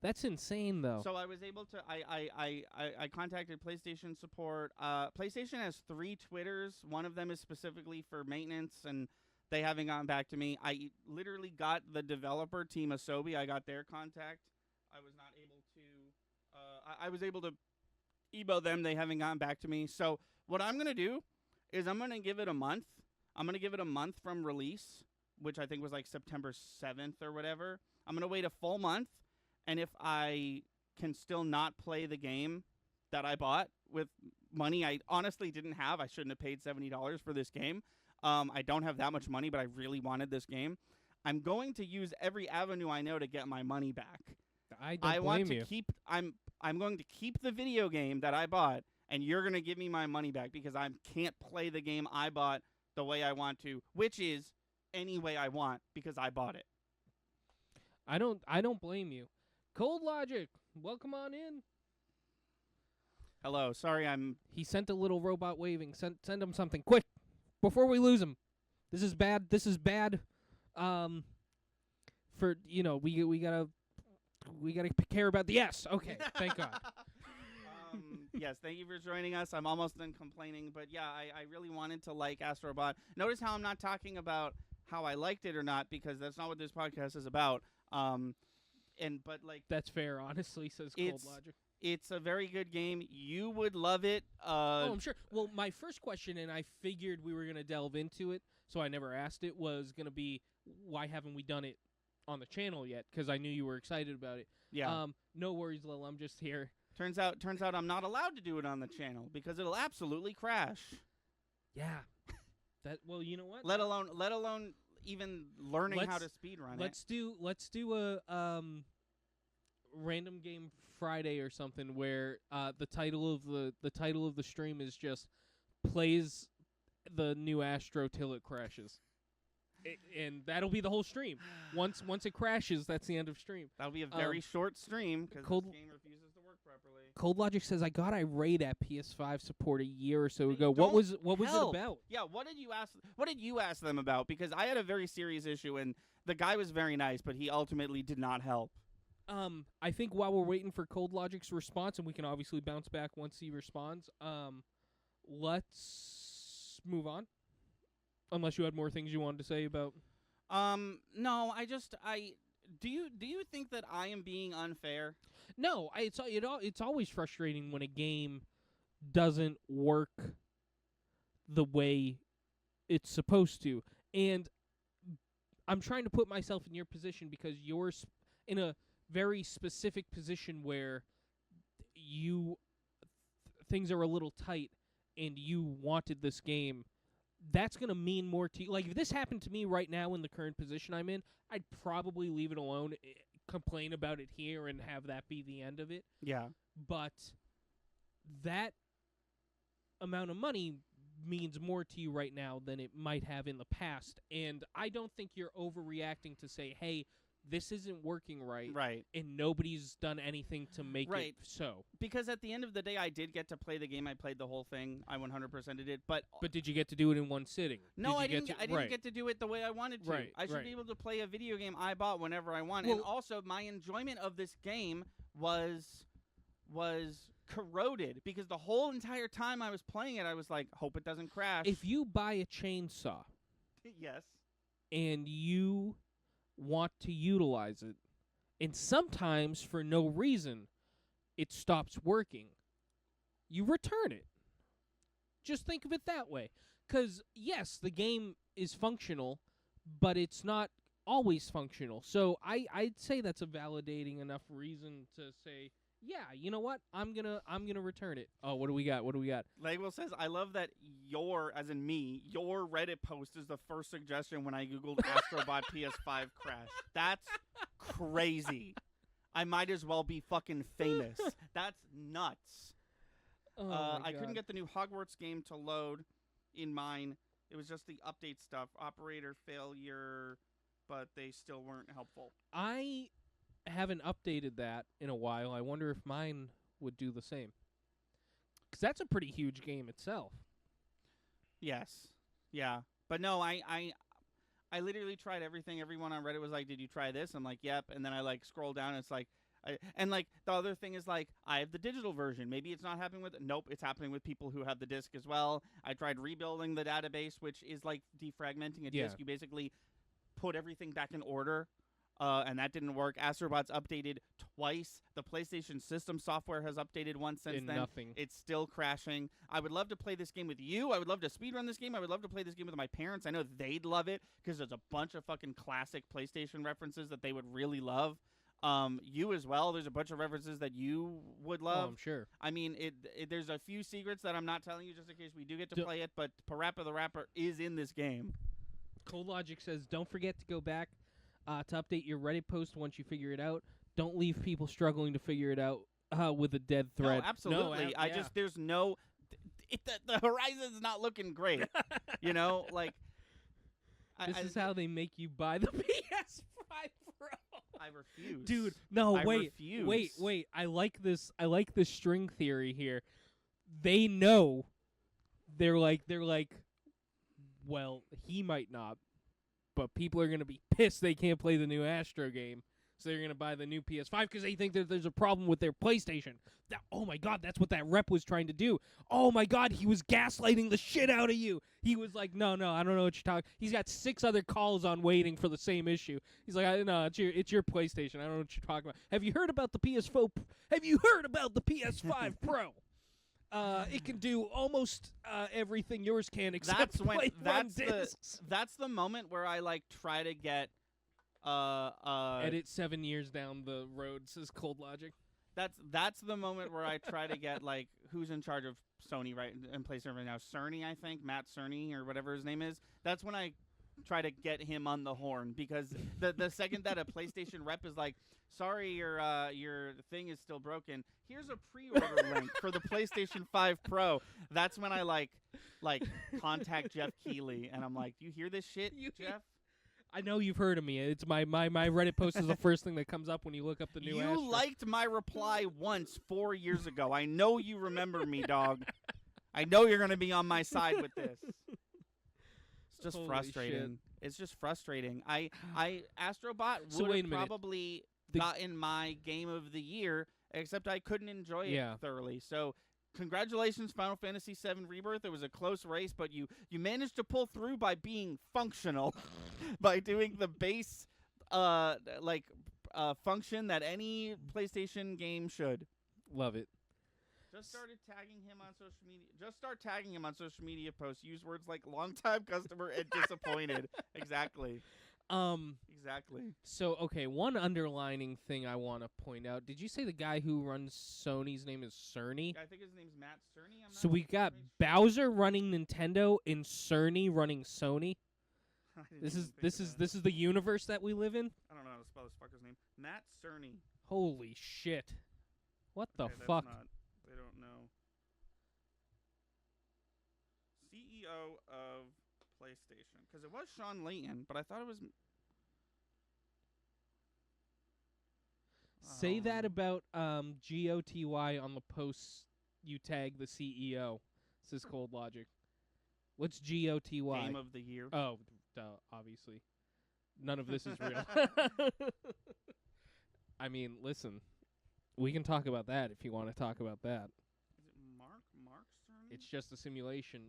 Speaker 2: That's insane, though.
Speaker 1: So I was able to. I contacted PlayStation support. PlayStation has 3 Twitters. One of them is specifically for maintenance, and they haven't gotten back to me. I literally got the developer Team Asobi. I got their contact. I was not able to. I was able to email them. They haven't gotten back to me. So what I'm gonna do is I'm gonna give it a month. I'm gonna give it a month from release, which I think was like September 7th or whatever. I'm going to wait a full month, and if I can still not play the game that I bought with money I honestly didn't have, I shouldn't have paid $70 for this game. I don't have that much money, but I really wanted this game. I'm going to use every avenue I know to get my money back.
Speaker 2: I want to
Speaker 1: keep I'm going to keep the video game that I bought, and you're going to give me my money back because I can't play the game I bought the way I want to, which is any way I want because I bought it.
Speaker 2: I don't blame you. Cold Logic, welcome on in.
Speaker 1: Hello, sorry
Speaker 2: He sent a little robot waving. Send him something quick before we lose him. This is bad. For we gotta care about the yes. Okay, thank God.
Speaker 1: Yes, thank you for joining us. I'm almost done complaining, but yeah, I really wanted to like Astrobot. Notice how I'm not talking about how I liked it or not because that's not what this podcast is about. But
Speaker 2: that's fair, honestly, says Cold Logic.
Speaker 1: It's a very good game. You would love it.
Speaker 2: I'm sure. Well, my first question, and I figured we were going to delve into it, so I never asked it, was going to be, why haven't we done it on the channel yet? Because I knew you were excited about it.
Speaker 1: Yeah.
Speaker 2: No worries, Lil. I'm just here.
Speaker 1: Turns out I'm not allowed to do it on the channel because it'll absolutely crash.
Speaker 2: Yeah. Well, you know what?
Speaker 1: Let alone even learning how to speedrun it.
Speaker 2: Let's do a random game Friday or something where the title of the stream is just plays the new Astro till it crashes. And that'll be the whole stream. Once it crashes, that's the end of stream.
Speaker 1: That'll be a very short stream because this game refuses to work properly.
Speaker 2: Cold Logic says, I got irate at PS5 support a year or so ago. What was it about?
Speaker 1: Yeah, what did you ask them about? Because I had a very serious issue, and the guy was very nice, but he ultimately did not help.
Speaker 2: I think while we're waiting for Cold Logic's response, and we can obviously bounce back once he responds, let's move on. Unless you had more things you wanted to say about.
Speaker 1: No, do you think that I am being unfair?
Speaker 2: No, it's always frustrating when a game doesn't work the way it's supposed to. And I'm trying to put myself in your position because you're in a very specific position where things are a little tight and you wanted this game. That's going to mean more to you. Like, if this happened to me right now in the current position I'm in, I'd probably leave it alone, complain about it here, and have that be the end of it.
Speaker 1: Yeah.
Speaker 2: But that amount of money means more to you right now than it might have in the past. And I don't think you're overreacting to say, hey, this isn't working right,
Speaker 1: Right.
Speaker 2: and nobody's done anything to make
Speaker 1: Right.
Speaker 2: it so.
Speaker 1: Because at the end of the day, I did get to play the game. I played the whole thing. I 100%ed it. But
Speaker 2: Did you get to do it in one sitting?
Speaker 1: no, I
Speaker 2: didn't.
Speaker 1: didn't get to do it the way I wanted to.
Speaker 2: Right,
Speaker 1: I should
Speaker 2: right.
Speaker 1: be able to play a video game I bought whenever I want.
Speaker 2: Well-
Speaker 1: And also, my enjoyment of this game was corroded because the whole entire time I was playing it, I was like, hope it doesn't crash.
Speaker 2: If you buy a chainsaw
Speaker 1: yes.
Speaker 2: and you want to utilize it, and sometimes for no reason it stops working, you return it. Just think of it that way. Because, yes, the game is functional, but it's not always functional. So I'd say that's a validating enough reason to say, yeah, you know what? I'm gonna return it. Oh, what do we got?
Speaker 1: Legwell says, I love that your, as in me, your Reddit post is the first suggestion when I Googled Astrobot PS5 crash. That's crazy. I might as well be fucking famous. That's nuts.
Speaker 2: Oh my
Speaker 1: I couldn't
Speaker 2: God.
Speaker 1: get the new Hogwarts game to load in mine. It was just the update stuff. Operator failure, but they still weren't helpful.
Speaker 2: I haven't updated that in a while. I wonder if mine would do the same. Because that's a pretty huge game itself.
Speaker 1: Yes. Yeah. But no, I literally tried everything. Everyone on Reddit was like, did you try this? I'm like, yep. And then I like scroll down and it's like, and like the other thing is like, I have the digital version. Maybe it's not happening with, nope, it's happening with people who have the disc as well. I tried rebuilding the database, which is like defragmenting a
Speaker 2: Yeah.
Speaker 1: disc. You basically put everything back in order. And that didn't work. Astrobot's updated twice. The PlayStation system software has updated once since
Speaker 2: And
Speaker 1: then.
Speaker 2: nothing.
Speaker 1: It's still crashing. I would love to play this game with you. I would love to speedrun this game. I would love to play this game with my parents. I know they'd love it because there's a bunch of fucking classic PlayStation references that they would really love. You as well. There's a bunch of references that you would
Speaker 2: Oh,
Speaker 1: love.
Speaker 2: I'm sure.
Speaker 1: I mean, there's a few secrets that I'm not telling you just in case we do get to
Speaker 2: Do-
Speaker 1: play it, but Parappa the Rapper is in this game.
Speaker 2: Cold Logic says, don't forget to go back to update your Reddit post once you figure it out. Don't leave people struggling to figure it out with a dead thread.
Speaker 1: No, absolutely.
Speaker 2: Yeah.
Speaker 1: There's no, the horizon's not looking great. You know, like.
Speaker 2: This is how they make you buy the PS5 Pro.
Speaker 1: I refuse.
Speaker 2: Dude, no,
Speaker 1: I
Speaker 2: wait.
Speaker 1: refuse.
Speaker 2: Wait. I like this string theory here. They know. They're like, well, he might not, but people are going to be pissed they can't play the new Astro game. So they're going to buy the new PS5 because they think that there's a problem with their PlayStation. Oh, my God, that's what that rep was trying to do. Oh, my God, he was gaslighting the shit out of you. He was like, no, I don't know what you're talking. He's got 6 other calls on waiting for the same issue. He's like, no, it's your PlayStation. I don't know what you're talking about. Have you heard about the PS4? Have you heard about the PS5 Pro? It can do almost everything yours can except play one discs.
Speaker 1: That's the moment where I like try to get
Speaker 2: Edit 7 years down the road, says Cold Logic.
Speaker 1: That's the moment where I try to get like who's in charge of Sony right and PlayStation right now. Cerny, I think, Matt Cerny or whatever his name is. That's when I try to get him on the horn because the second that a PlayStation rep is like, sorry, your thing is still broken. Here's a pre-order link for the PlayStation 5 Pro. That's when I like contact Jeff Keighley and I'm like, do you hear this shit, Jeff?
Speaker 2: I know you've heard of me. It's my Reddit post is the first thing that comes up when you look up the new Astro.
Speaker 1: You liked my reply once 4 years ago. I know you remember me, dog. I know you're going to be on my side with this. It's just
Speaker 2: Holy
Speaker 1: frustrating.
Speaker 2: shit.
Speaker 1: It's just frustrating. Astrobot
Speaker 2: So
Speaker 1: would
Speaker 2: wait
Speaker 1: have
Speaker 2: a minute.
Speaker 1: probably
Speaker 2: The-
Speaker 1: gotten my game of the year, except I couldn't enjoy
Speaker 2: Yeah.
Speaker 1: it thoroughly. So congratulations, Final Fantasy VII Rebirth. It was a close race, but you managed to pull through by being functional, by doing the base function that any PlayStation game should.
Speaker 2: Love it.
Speaker 1: Just started tagging him on social media. Just start tagging him on social media posts. Use words like long-time customer and disappointed. Exactly. Exactly.
Speaker 2: So, okay, one underlining thing I want to point out. Did you say the guy who runs Sony's name is Cerny?
Speaker 1: I think his name's Matt Cerny.
Speaker 2: So we got Bowser running Nintendo and Cerny running Sony. This is the universe that we live in.
Speaker 1: I don't know how to spell this fucker's name. Matt Cerny.
Speaker 2: Holy shit! What the
Speaker 1: Okay, that's
Speaker 2: fuck?
Speaker 1: not- they don't know. CEO of PlayStation, because it was Sean Layton, but I thought it was.
Speaker 2: Say that about GOTY on the posts you tag the CEO, says Cold Logic. What's GOTY?
Speaker 1: Game of the year.
Speaker 2: Oh, duh, obviously. None of this is real. I mean, listen, we can talk about that if you want to talk about that.
Speaker 1: Is it Mark Cerny?
Speaker 2: It's just a simulation.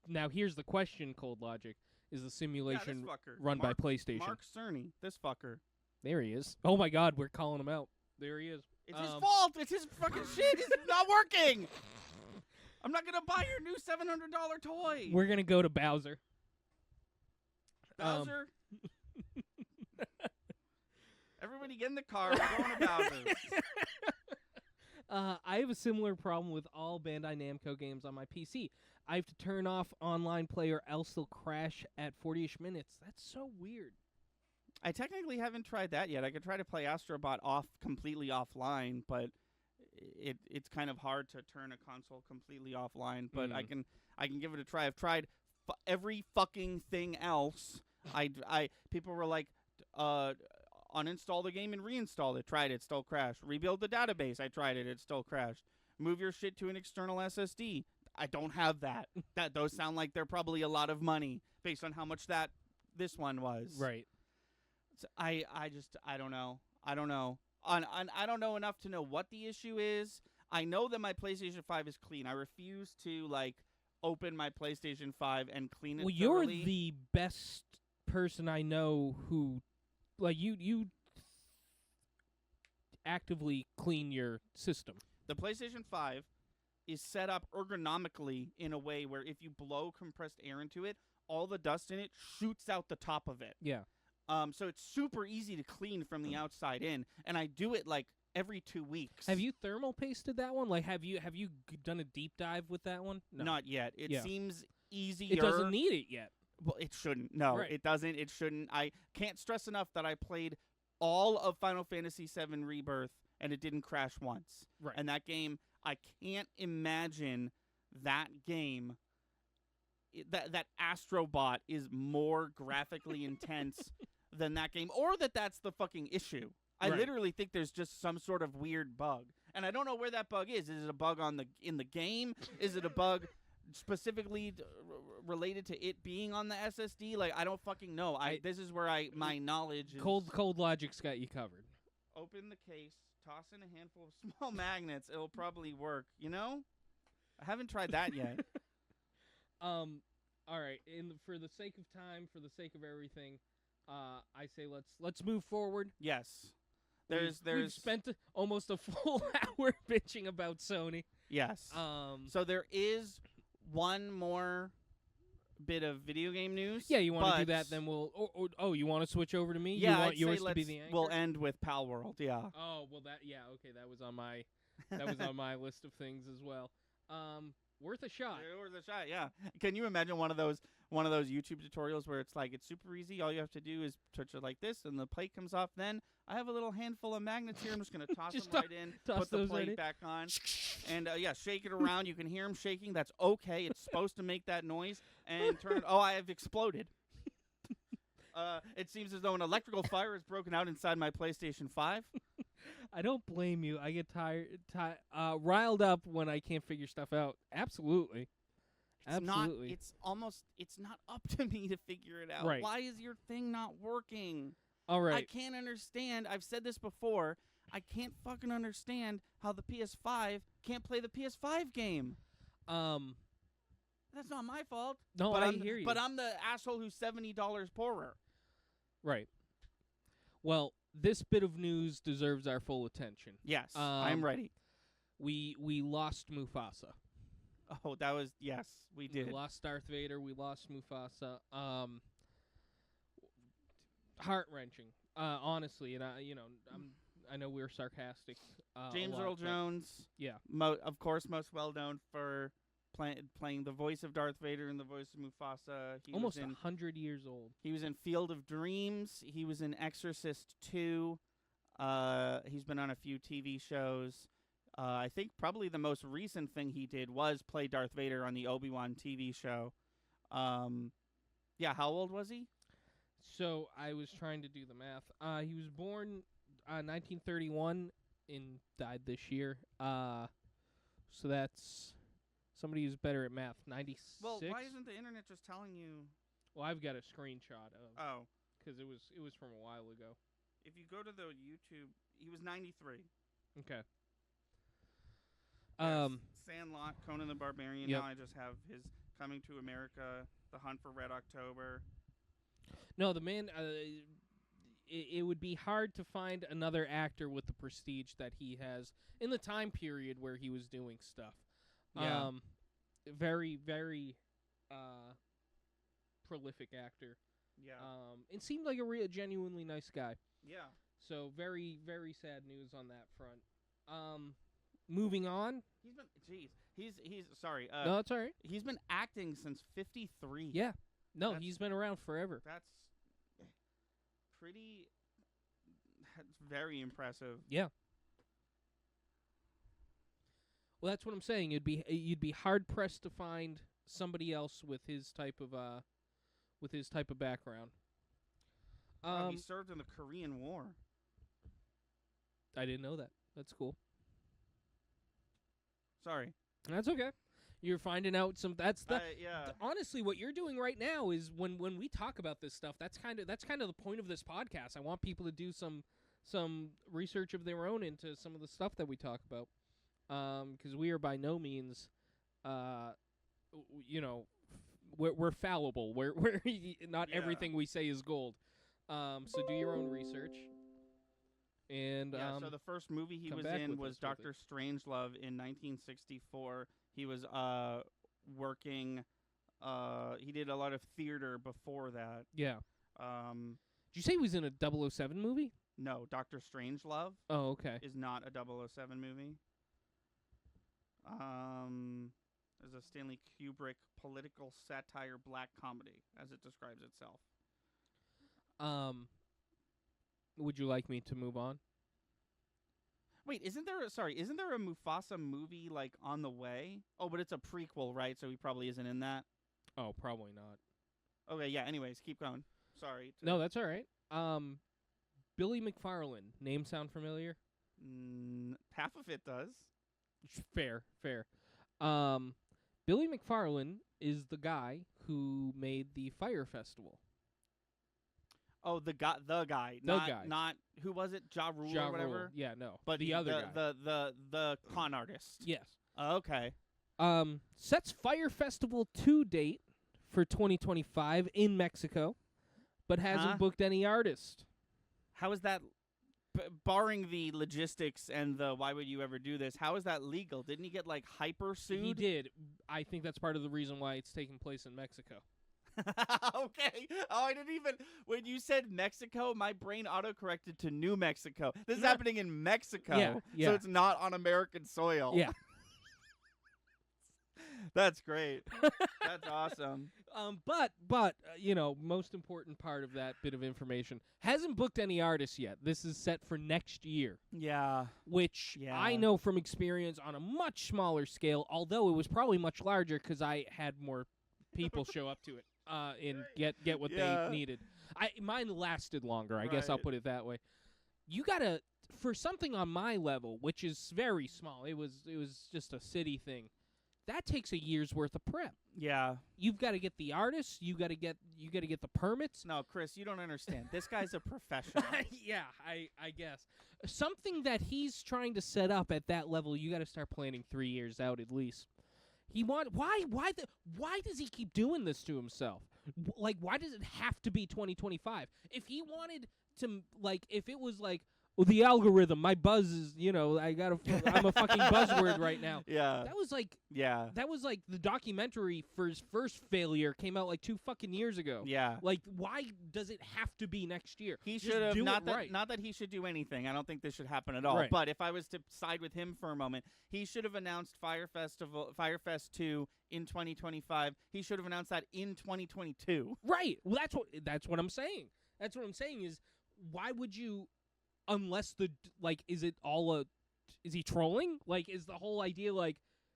Speaker 2: Now, here's the question, Cold Logic. Is the simulation
Speaker 1: this fucker.
Speaker 2: run by PlayStation?
Speaker 1: Mark Cerny, this fucker.
Speaker 2: There he is. Oh, my God, we're calling him out. There he is.
Speaker 1: It's his fault. It's his fucking shit. It's not working. I'm not going to buy your new $700 toy.
Speaker 2: We're going to go to Bowser.
Speaker 1: Bowser? Everybody get in the car. We're going to Bowser.
Speaker 2: I have a similar problem with all Bandai Namco games on my PC. I have to turn off online play or else they'll crash at 40-ish minutes. That's so weird.
Speaker 1: I technically haven't tried that yet. I could try to play Astrobot completely offline, but it's kind of hard to turn a console completely offline. But I can give it a try. I've tried every fucking thing else. People were like, uninstall the game and reinstall it. Tried it, still crashed. Rebuild the database. I tried it, it still crashed. Move your shit to an external SSD. I don't have that. Those sound like they're probably a lot of money based on how much this one was.
Speaker 2: Right.
Speaker 1: So I don't know. I don't know. I don't know enough to know what the issue is. I know that my PlayStation 5 is clean. I refuse to open my PlayStation 5 and clean it.
Speaker 2: Well,
Speaker 1: thoroughly.
Speaker 2: you're the best person I know who, you actively clean your system.
Speaker 1: The PlayStation 5 is set up ergonomically in a way where if you blow compressed air into it, all the dust in it shoots out the top of it.
Speaker 2: Yeah.
Speaker 1: So it's super easy to clean from the outside in, and I do it every 2 weeks.
Speaker 2: Have you thermal pasted that one? Have you done a deep dive with that one? No.
Speaker 1: Not yet. It seems easier.
Speaker 2: It doesn't need it yet.
Speaker 1: Well, it shouldn't. No,
Speaker 2: right.
Speaker 1: It doesn't. It shouldn't. I can't stress enough that I played all of Final Fantasy VII Rebirth, and it didn't crash once.
Speaker 2: Right.
Speaker 1: And that game, I can't imagine that game. That Astrobot is more graphically intense than that game, or that's the fucking issue. I literally think there's just some sort of weird bug, and I don't know where that bug is. Is it a bug in the game? Is it a bug specifically related to it being on the SSD? I don't fucking know. This is where my knowledge is.
Speaker 2: Cold Logic's got you covered.
Speaker 1: Open the case, toss in a handful of small magnets. It'll probably work. I haven't tried that yet.
Speaker 2: All right. For the sake of time, for the sake of everything, I say let's move forward.
Speaker 1: Yes.
Speaker 2: We've spent almost a full hour bitching about Sony.
Speaker 1: Yes. So there is one more bit of video game news.
Speaker 2: Yeah, you want to do that? Then we'll. You want to switch over to me?
Speaker 1: Yeah,
Speaker 2: you want
Speaker 1: I'd
Speaker 2: yours
Speaker 1: say
Speaker 2: to be the anchor?
Speaker 1: We'll end with Pal World. Yeah.
Speaker 2: Oh well, okay. That was on my list of things as well. Worth a shot.
Speaker 1: Worth a shot. Yeah. Can you imagine one of those YouTube tutorials where it's it's super easy. All you have to do is touch it like this, and the plate comes off. Then I have a little handful of magnets here. I'm just gonna toss them right in. Put the plate back on, and shake it around. You can hear them shaking. That's okay. It's supposed to make that noise. And turn. Oh, I have exploded. It seems as though an electrical fire has broken out inside my PlayStation 5.
Speaker 2: I don't blame you. I get riled up when I can't figure stuff out. Absolutely. Absolutely.
Speaker 1: It's not up to me to figure it out.
Speaker 2: Right.
Speaker 1: Why is your thing not working?
Speaker 2: All right.
Speaker 1: I can't understand. I've said this before. I can't fucking understand how the PS5 can't play the PS5 game. That's not my fault.
Speaker 2: No, I hear you.
Speaker 1: But I'm the asshole who's $70 poorer.
Speaker 2: Right. Well, this bit of news deserves our full attention.
Speaker 1: Yes, I'm ready.
Speaker 2: We lost Mufasa.
Speaker 1: Oh, that was yes, we did.
Speaker 2: We lost Darth Vader. We lost Mufasa. Heart-wrenching, honestly. And I know we're sarcastic.
Speaker 1: James Earl Jones.
Speaker 2: Yeah.
Speaker 1: Of course, most well known for playing the voice of Darth Vader and the voice of Mufasa. He
Speaker 2: almost
Speaker 1: was
Speaker 2: 100 years old.
Speaker 1: He was in Field of Dreams. He was in Exorcist 2. He's been on a few TV shows. I think probably the most recent thing he did was play Darth Vader on the Obi-Wan TV show. Yeah, how old was he?
Speaker 2: So I was trying to do the math. He was born 1931 and died this year. So that's somebody who's better at math. 96.
Speaker 1: Well, why isn't the internet just telling you?
Speaker 2: Well, I've got a screenshot of.
Speaker 1: Oh,
Speaker 2: because it was from a while ago.
Speaker 1: if you go to the YouTube, he was 93.
Speaker 2: Okay.
Speaker 1: Sandlot, Conan the Barbarian.
Speaker 2: Yep.
Speaker 1: Now I just have his Coming to America, The Hunt for Red October.
Speaker 2: No, the man. It would be hard to find another actor with the prestige that he has in the time period where he was doing stuff.
Speaker 1: Yeah.
Speaker 2: Very, very prolific actor.
Speaker 1: Yeah.
Speaker 2: And seemed like a genuinely nice guy.
Speaker 1: Yeah.
Speaker 2: So very, very sad news on that front. Moving on.
Speaker 1: He's sorry.
Speaker 2: No, that's all right.
Speaker 1: He's been acting since 53.
Speaker 2: Yeah. No,
Speaker 1: That's-
Speaker 2: he's been around forever.
Speaker 1: That's pretty. That's very impressive.
Speaker 2: Yeah. Well, that's what I'm saying. You'd be hard pressed to find somebody else with his type of background.
Speaker 1: He served in the Korean War.
Speaker 2: I didn't know that. That's cool.
Speaker 1: Sorry.
Speaker 2: That's okay. You're finding out some. That's the.
Speaker 1: Yeah.
Speaker 2: Honestly, what you're doing right now is when we talk about this stuff. That's kind of the point of this podcast. I want people to do some research of their own into some of the stuff that we talk about. Because we are by no means, we're fallible. We're not everything we say is gold. So do your own research. And
Speaker 1: so the first movie he
Speaker 2: come
Speaker 1: was
Speaker 2: back
Speaker 1: in
Speaker 2: with
Speaker 1: was
Speaker 2: us with
Speaker 1: Dr. Strangelove in 1964. He was working. He did a lot of theater before that.
Speaker 2: yeah.
Speaker 1: Um,
Speaker 2: Did you say he was in a 007 movie?
Speaker 1: no, Dr. Strangelove
Speaker 2: Oh, okay.
Speaker 1: is not a 007 movie. Is a Stanley Kubrick political satire black comedy, as it describes itself.
Speaker 2: Would you like me to move on?
Speaker 1: Wait, isn't there a Mufasa movie like on the way? Oh, but it's a prequel, right? So he probably isn't in that.
Speaker 2: Oh, probably not.
Speaker 1: Okay, yeah. Anyways, keep going. Sorry.
Speaker 2: No, that's all right. Billy McFarlane. Name sound familiar?
Speaker 1: Half of it does.
Speaker 2: Fair. Billy McFarlane is the guy who made the Fire Festival.
Speaker 1: Oh, the guy. Not who was it? Ja Rule
Speaker 2: Ja
Speaker 1: or whatever.
Speaker 2: Rule. Yeah, no.
Speaker 1: But
Speaker 2: the other guy.
Speaker 1: The con artist.
Speaker 2: Yes.
Speaker 1: Okay.
Speaker 2: Sets Fire Festival 2 date for 2025 in Mexico, but hasn't booked any artist.
Speaker 1: How is that? Barring the logistics and the why would you ever do this? How is that legal? Didn't he get like hyper sued?
Speaker 2: He did. I think that's part of the reason why it's taking place in Mexico.
Speaker 1: Okay. Oh, I didn't even. When you said Mexico, my brain autocorrected to New Mexico. This is happening in Mexico.
Speaker 2: Yeah.
Speaker 1: So it's not on American soil.
Speaker 2: Yeah.
Speaker 1: That's great. That's awesome.
Speaker 2: But most important part of that bit of information, hasn't booked any artists yet. This is set for next year.
Speaker 1: Yeah.
Speaker 2: Which I know from experience on a much smaller scale, although it was probably much larger because I had more people show up to it and get what they needed. Mine lasted longer. I guess I'll put it that way. You gotta, for something on my level, which is very small. It was just a city thing. That takes a year's worth of prep.
Speaker 1: Yeah.
Speaker 2: You've got to get the artists. You got to get the permits.
Speaker 1: No, Chris, you don't understand. This guy's a professional.
Speaker 2: Yeah, I guess something that he's trying to set up at that level. You got to start planning 3 years out at least. Why does he keep doing this to himself? Like, why does it have to be 2025? If he wanted to, like, if it was like, well, the algorithm, my buzz is, I'm a fucking buzzword right now.
Speaker 1: Yeah.
Speaker 2: That was like the documentary for his first failure came out like 2 fucking years ago.
Speaker 1: Yeah.
Speaker 2: Like, why does it have to be next year?
Speaker 1: He should have not that he should do anything. I don't think this should happen at all.
Speaker 2: Right.
Speaker 1: But if I was to side with him for a moment, he should have announced Firefest 2 in 2025. He should have announced that in 2022.
Speaker 2: Right. Well, that's what I'm saying. That's what I'm saying is, why would you? Unless is he trolling? Like, is the whole idea like,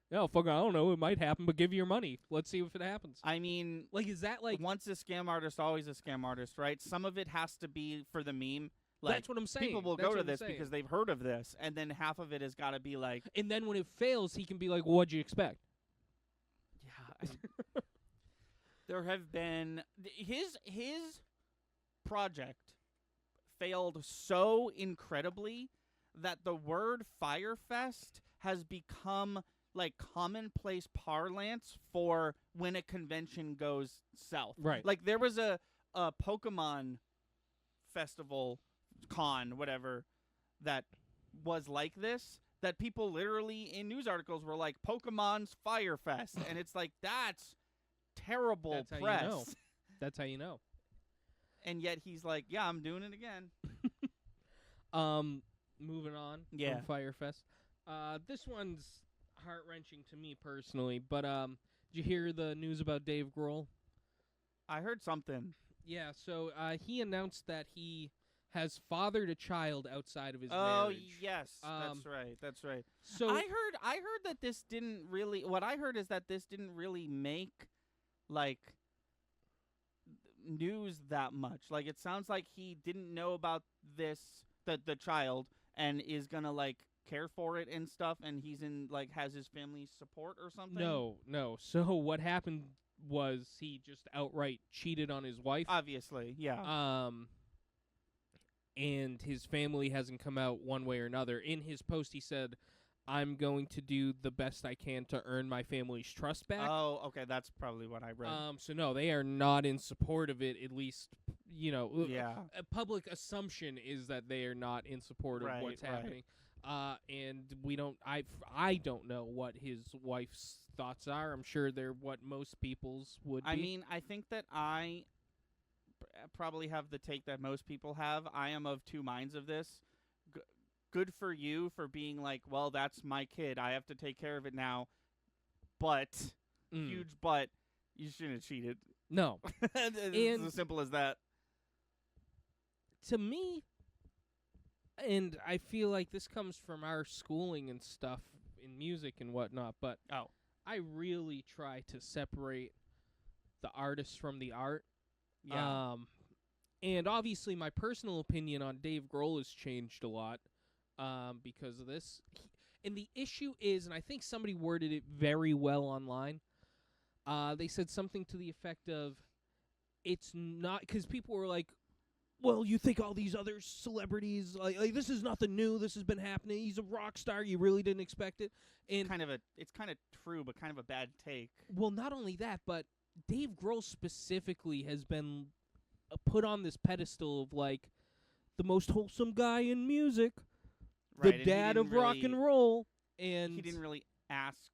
Speaker 2: no, fuck, I don't know, it might happen, but give you your money. Let's see if it happens.
Speaker 1: I mean,
Speaker 2: like, is that like
Speaker 1: once a scam artist, always a scam artist, right? Some of it has to be for the meme. Like,
Speaker 2: that's what I'm saying.
Speaker 1: people will
Speaker 2: That's
Speaker 1: go to
Speaker 2: what I'm
Speaker 1: this
Speaker 2: saying.
Speaker 1: because they've heard of this, and then half of it has got to be like,
Speaker 2: And then when it fails, he can be like, "What'd you expect?"
Speaker 1: yeah. There have been his project failed so incredibly that the word Firefest has become like commonplace parlance for when a convention goes south.
Speaker 2: Right.
Speaker 1: Like there was a Pokemon festival, con, whatever, that was like this, that people literally in news articles were like, Pokemon's Firefest. And it's like, that's terrible
Speaker 2: That's how
Speaker 1: press.
Speaker 2: you know. That's how you know.
Speaker 1: And yet he's like, yeah, I'm doing it again.
Speaker 2: Moving on
Speaker 1: Yeah.
Speaker 2: from Firefest. This one's heart-wrenching to me personally, but did you hear the news about Dave Grohl?
Speaker 1: I heard something.
Speaker 2: Yeah, so he announced that he has fathered a child outside of his
Speaker 1: Oh,
Speaker 2: marriage.
Speaker 1: yes. That's right.
Speaker 2: So
Speaker 1: I heard that this didn't really, what I heard is that this didn't really make, like, news that much. Like, it sounds like he didn't know about this, the child, and is gonna, like, care for it and stuff, and he's in, like, has his family's support or something.
Speaker 2: No. So what happened was he just outright cheated on his wife.
Speaker 1: Obviously, yeah.
Speaker 2: And his family hasn't come out one way or another. In his post, he said, "I'm going to do the best I can to earn my family's trust back."
Speaker 1: Oh, okay, that's probably what I read.
Speaker 2: So no, they are not in support of it. At least,
Speaker 1: Yeah.
Speaker 2: A public assumption is that they are not in support of what's happening. And we don't. I don't know what his wife's thoughts are. I'm sure they're what most people's would be.
Speaker 1: I mean, I think that I probably have the take that most people have. I am of two minds of this. Good for you for being like, well, that's my kid. I have to take care of it now. But, huge but, you shouldn't have cheated.
Speaker 2: No.
Speaker 1: It's as simple as that.
Speaker 2: To me, and I feel like this comes from our schooling and stuff in music and whatnot, but I really try to separate the artist from the art.
Speaker 1: Yeah.
Speaker 2: And obviously my personal opinion on Dave Grohl has changed a lot because of this. And the issue is, and I think somebody worded it very well online, they said something to the effect of, it's not, because people were like, well, you think all these other celebrities, like this is nothing new, this has been happening, he's a rock star, you really didn't expect it. And
Speaker 1: it's kind of true, but kind of a bad take.
Speaker 2: Well, not only that, but Dave Grohl specifically has been put on this pedestal of like the most wholesome guy in music,
Speaker 1: right,
Speaker 2: the dad of rock and roll, and
Speaker 1: he didn't really ask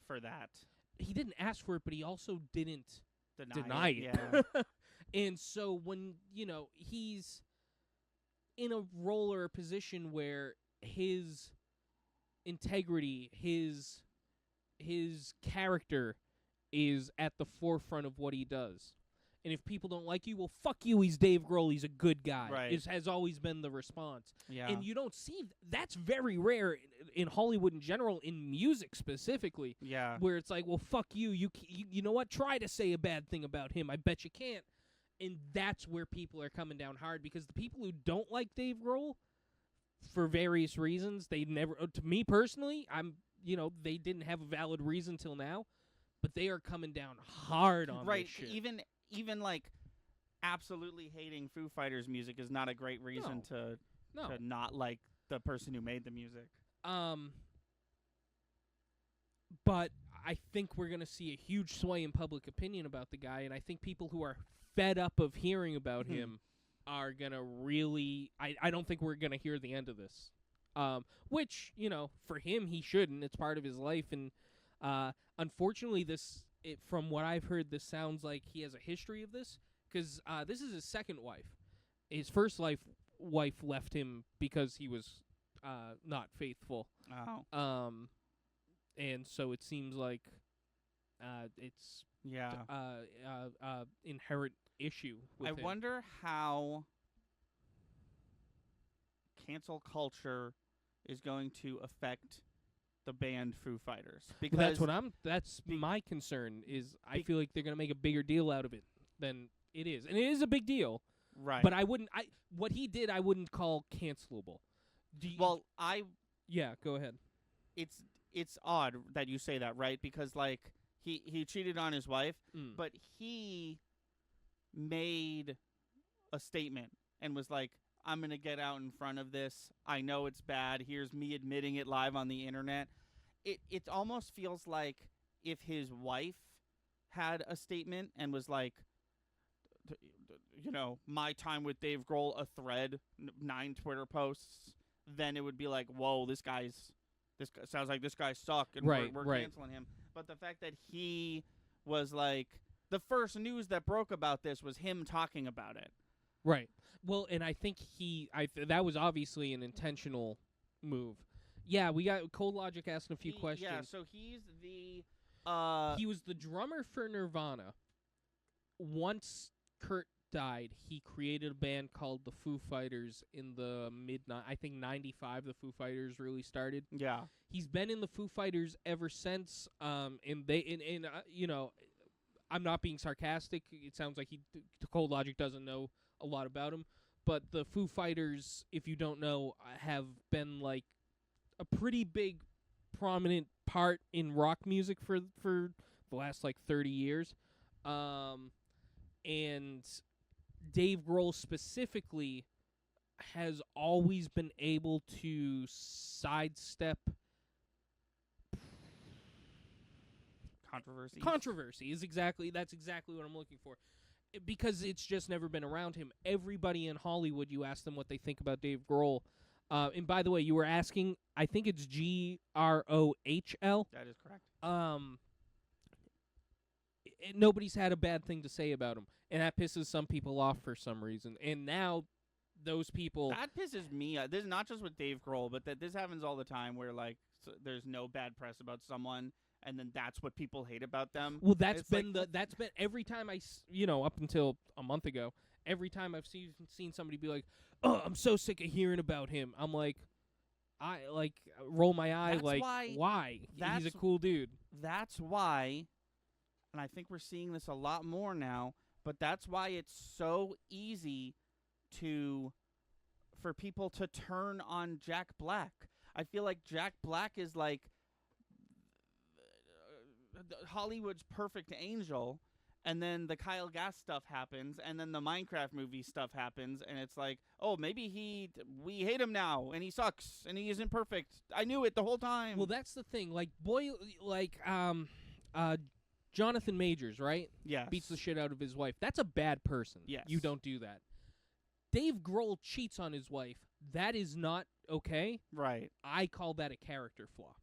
Speaker 1: for that.
Speaker 2: He didn't ask for it, but he also didn't
Speaker 1: Deny it.
Speaker 2: Yeah. And so when, he's in a role or a position where his integrity, his character is at the forefront of what he does. And if people don't like you, well, fuck you, he's Dave Grohl, he's a good guy.
Speaker 1: Right.
Speaker 2: Has always been the response.
Speaker 1: Yeah.
Speaker 2: And you don't see, that's very rare in Hollywood in general, in music specifically.
Speaker 1: Yeah.
Speaker 2: Where it's like, well, fuck you, you know what, try to say a bad thing about him, I bet you can't. And that's where people are coming down hard, because the people who don't like Dave Grohl, for various reasons, they never, to me personally, they didn't have a valid reason till now, but they are coming down hard on this shit.
Speaker 1: Even like absolutely hating Foo Fighters music is not a great reason to not like the person who made the music.
Speaker 2: But I think we're going to see a huge sway in public opinion about the guy, and I think people who are fed up of hearing about him are going to really, I don't think we're going to hear the end of this. Which, for him, he shouldn't. It's part of his life, and unfortunately, from what I've heard, this sounds like he has a history of this, because this is his second wife. His first wife left him because he was not faithful.
Speaker 1: Oh.
Speaker 2: And so it seems like it's inherent issue with him.
Speaker 1: I wonder how cancel culture is going to affect the band Foo Fighters, because
Speaker 2: that's my concern. Is I feel like they're gonna make a bigger deal out of it than it is, and it is a big deal.
Speaker 1: Right.
Speaker 2: But what he did I wouldn't call cancelable.
Speaker 1: Well,
Speaker 2: yeah, go ahead.
Speaker 1: it's odd that you say that, right? Because like he cheated on his wife, but he made a statement and was like, I'm going to get out in front of this. I know it's bad. Here's me admitting it live on the internet. It almost feels like if his wife had a statement and was like, my time with Dave Grohl, a thread, 9 Twitter posts, then it would be like, whoa, this guy sounds like this guy sucked, and we're canceling him. But the fact that he was like, the first news that broke about this was him talking about it.
Speaker 2: Right. Well, and I think that was obviously an intentional move. Yeah, we got Cold Logic asking a few questions.
Speaker 1: Yeah, so he's the
Speaker 2: he was the drummer for Nirvana. Once Kurt died, he created a band called the Foo Fighters in the I think 95 the Foo Fighters really started.
Speaker 1: Yeah.
Speaker 2: He's been in the Foo Fighters ever since, and I'm not being sarcastic. It sounds like Cold Logic doesn't know a lot about him, but the Foo Fighters, if you don't know, have been like a pretty big prominent part in rock music for the last like 30 years. And Dave Grohl specifically has always been able to sidestep controversy. That's exactly what I'm looking for. Because it's just never been around him. Everybody in Hollywood, you ask them what they think about Dave Grohl. And by the way, you were asking, I think it's Grohl.
Speaker 1: That is correct.
Speaker 2: Nobody's had a bad thing to say about him, and that pisses some people off for some reason. And now those people...
Speaker 1: That pisses me off. This is not just with Dave Grohl, but this happens all the time where like there's no bad press about someone, and then that's what people hate about them.
Speaker 2: Well, that's been every time up until a month ago, every time I've seen somebody be like, "Oh, I'm so sick of hearing about him." I'm like, roll my eye.
Speaker 1: That's
Speaker 2: why? He's a cool dude.
Speaker 1: That's why, and I think we're seeing this a lot more now. But that's why it's so easy for people to turn on Jack Black. I feel like Jack Black is like Hollywood's perfect angel, and then the Kyle Gass stuff happens, and then the Minecraft movie stuff happens, and it's like, oh, maybe we hate him now, and he sucks, and he isn't perfect. I knew it the whole time.
Speaker 2: Well, that's the thing. Jonathan Majors, right?
Speaker 1: Yes.
Speaker 2: Beats the shit out of his wife. That's a bad person.
Speaker 1: Yes.
Speaker 2: You don't do that. Dave Grohl cheats on his wife. That is not okay.
Speaker 1: Right.
Speaker 2: I call that a character flaw.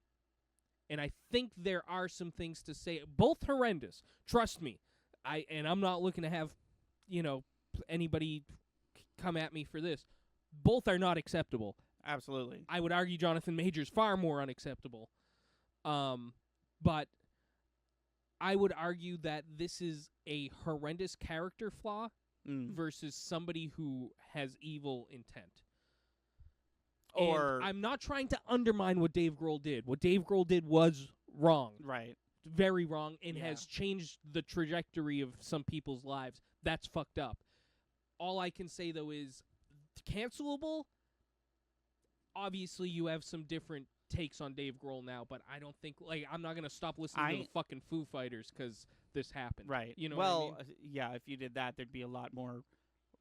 Speaker 2: And I think there are some things to say, both horrendous. Trust me. I'm not looking to have, anybody come at me for this. Both are not acceptable.
Speaker 1: Absolutely.
Speaker 2: I would argue Jonathan Majors far more unacceptable. But I would argue that this is a horrendous character flaw versus somebody who has evil intent. And I'm not trying to undermine what Dave Grohl did. What Dave Grohl did was wrong.
Speaker 1: Right.
Speaker 2: Very wrong, and has changed the trajectory of some people's lives. That's fucked up. All I can say, though, is cancelable. Obviously, you have some different takes on Dave Grohl now, but I don't think, I'm not going to stop listening to the fucking Foo Fighters because this happened.
Speaker 1: Right.
Speaker 2: You know
Speaker 1: what
Speaker 2: I mean?
Speaker 1: Yeah, if you did that, there'd be a lot more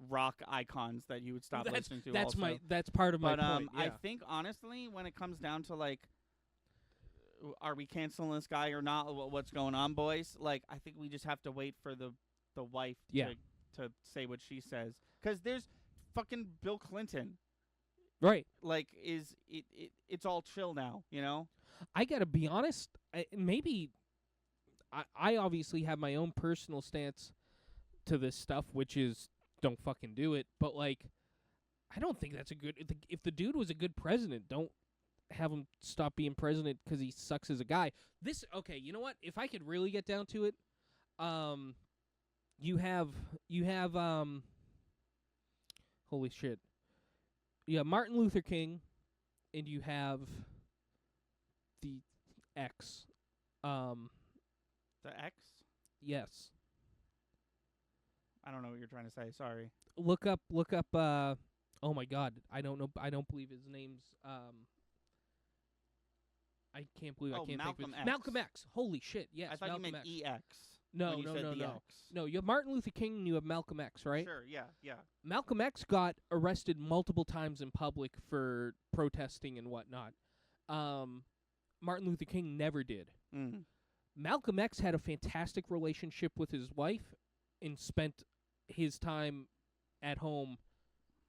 Speaker 1: rock icons that you would stop listening to.
Speaker 2: That's
Speaker 1: also.
Speaker 2: That's part of my point. Yeah.
Speaker 1: I think, honestly, when it comes down to, are we canceling this guy or not? What's going on, boys? I think we just have to wait for the wife to say what she says. Because there's fucking Bill Clinton.
Speaker 2: Right.
Speaker 1: It's all chill now,
Speaker 2: I got to be honest. I obviously have my own personal stance to this stuff, which is don't fucking do it. But, I don't think that's a good... If the dude was a good president, don't have him stop being president because he sucks as a guy. Okay, you know what? If I could really get down to it, you have holy shit. You have Martin Luther King, and you have the X.
Speaker 1: The X?
Speaker 2: Yes.
Speaker 1: I don't know what you're trying to say. Sorry.
Speaker 2: Look up. Oh my God, I don't know. I don't believe his name's. I can't believe I can't
Speaker 1: Malcolm
Speaker 2: think of
Speaker 1: X.
Speaker 2: Malcolm X. Holy shit! Yes,
Speaker 1: I thought
Speaker 2: Malcolm
Speaker 1: you meant
Speaker 2: X.
Speaker 1: EX.
Speaker 2: No,
Speaker 1: when you
Speaker 2: no,
Speaker 1: said
Speaker 2: no,
Speaker 1: the
Speaker 2: no.
Speaker 1: X.
Speaker 2: No, you have Martin Luther King and you have Malcolm X, right?
Speaker 1: Sure. Yeah. Yeah.
Speaker 2: Malcolm X got arrested multiple times in public for protesting and whatnot. Martin Luther King never did.
Speaker 1: Mm.
Speaker 2: Malcolm X had a fantastic relationship with his wife and spent his time at home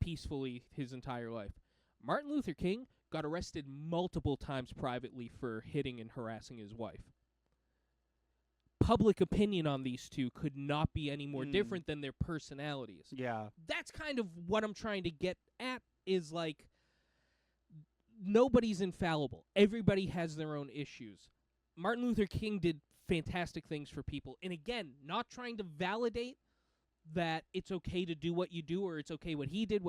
Speaker 2: peacefully his entire life. Martin Luther King got arrested multiple times privately for hitting and harassing his wife. Public opinion on these two could not be any more different than their personalities.
Speaker 1: Yeah.
Speaker 2: That's kind of what I'm trying to get at, is like, nobody's infallible. Everybody has their own issues. Martin Luther King did fantastic things for people. And again, not trying to validate that it's okay to do what you do or it's okay what he did.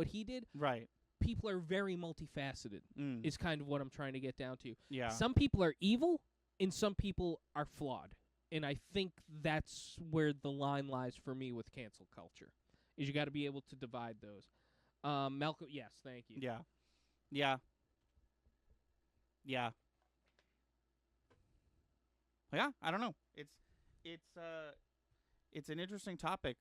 Speaker 1: Right.
Speaker 2: People are very multifaceted, is kind of what I'm trying to get down to.
Speaker 1: Yeah.
Speaker 2: Some people are evil and some people are flawed. And I think that's where the line lies for me with cancel culture, is you got to be able to divide those. Malcolm, yes, thank you.
Speaker 1: Yeah. Yeah. Yeah. Yeah, I don't know. It's an interesting topic.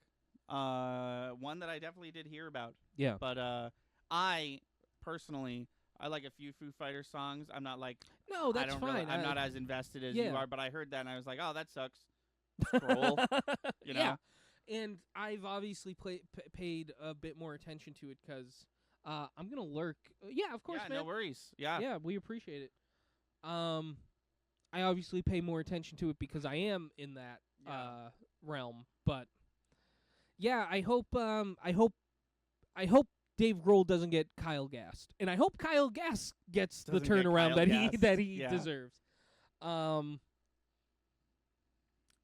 Speaker 1: One that I definitely did hear about.
Speaker 2: Yeah.
Speaker 1: But I personally, I like a few Foo Fighters songs. I'm not like
Speaker 2: No, that's fine.
Speaker 1: I'm not as invested as
Speaker 2: yeah.
Speaker 1: you are, but I heard that and I was like, oh, that sucks. Scroll. You know?
Speaker 2: Yeah. And I've obviously paid a bit more attention to it because I'm going to lurk. Yeah, of course,
Speaker 1: yeah,
Speaker 2: man.
Speaker 1: no worries. Yeah.
Speaker 2: Yeah, we appreciate it. I obviously pay more attention to it because I am in that realm. But yeah, I hope Dave Grohl doesn't get Kyle gassed, and I hope Kyle Gass gets the turnaround that he deserves.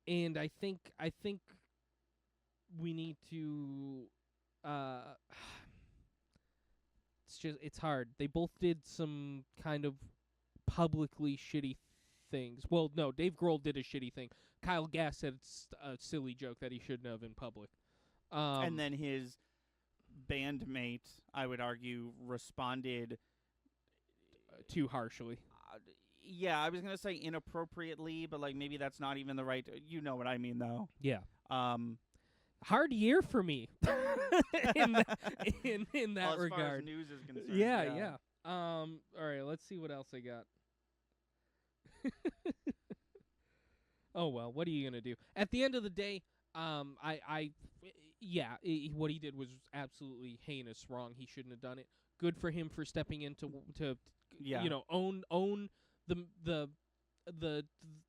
Speaker 2: And I think we need to. It's hard. They both did some kind of publicly shitty things. Well, no, Dave Grohl did a shitty thing. Kyle Gass said it's a silly joke that he shouldn't have in public.
Speaker 1: And then his bandmate, I would argue, responded
Speaker 2: too harshly.
Speaker 1: Yeah, I was going to say inappropriately, but like maybe that's not even the right. You know what I mean, though.
Speaker 2: Yeah. Hard year for me in that
Speaker 1: as
Speaker 2: regard.
Speaker 1: Far as news is concerned.
Speaker 2: Yeah. All right, let's see what else I got. Oh well, what are you gonna do? At the end of the day, what he did was absolutely heinous, wrong. He shouldn't have done it. Good for him for stepping in to own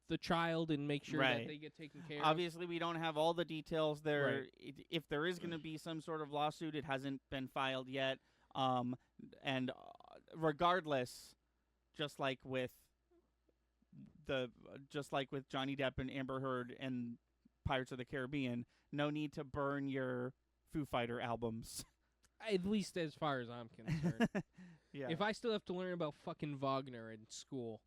Speaker 2: the child and make sure that they get taken care of.
Speaker 1: Obviously, we don't have all the details there.
Speaker 2: Right.
Speaker 1: If there is going to be some sort of lawsuit, it hasn't been filed yet. And regardless, just like with Johnny Depp and Amber Heard and Pirates of the Caribbean, no need to burn your Foo Fighter albums.
Speaker 2: At least as far as I'm concerned.
Speaker 1: Yeah.
Speaker 2: If I still have to learn about fucking Wagner in school,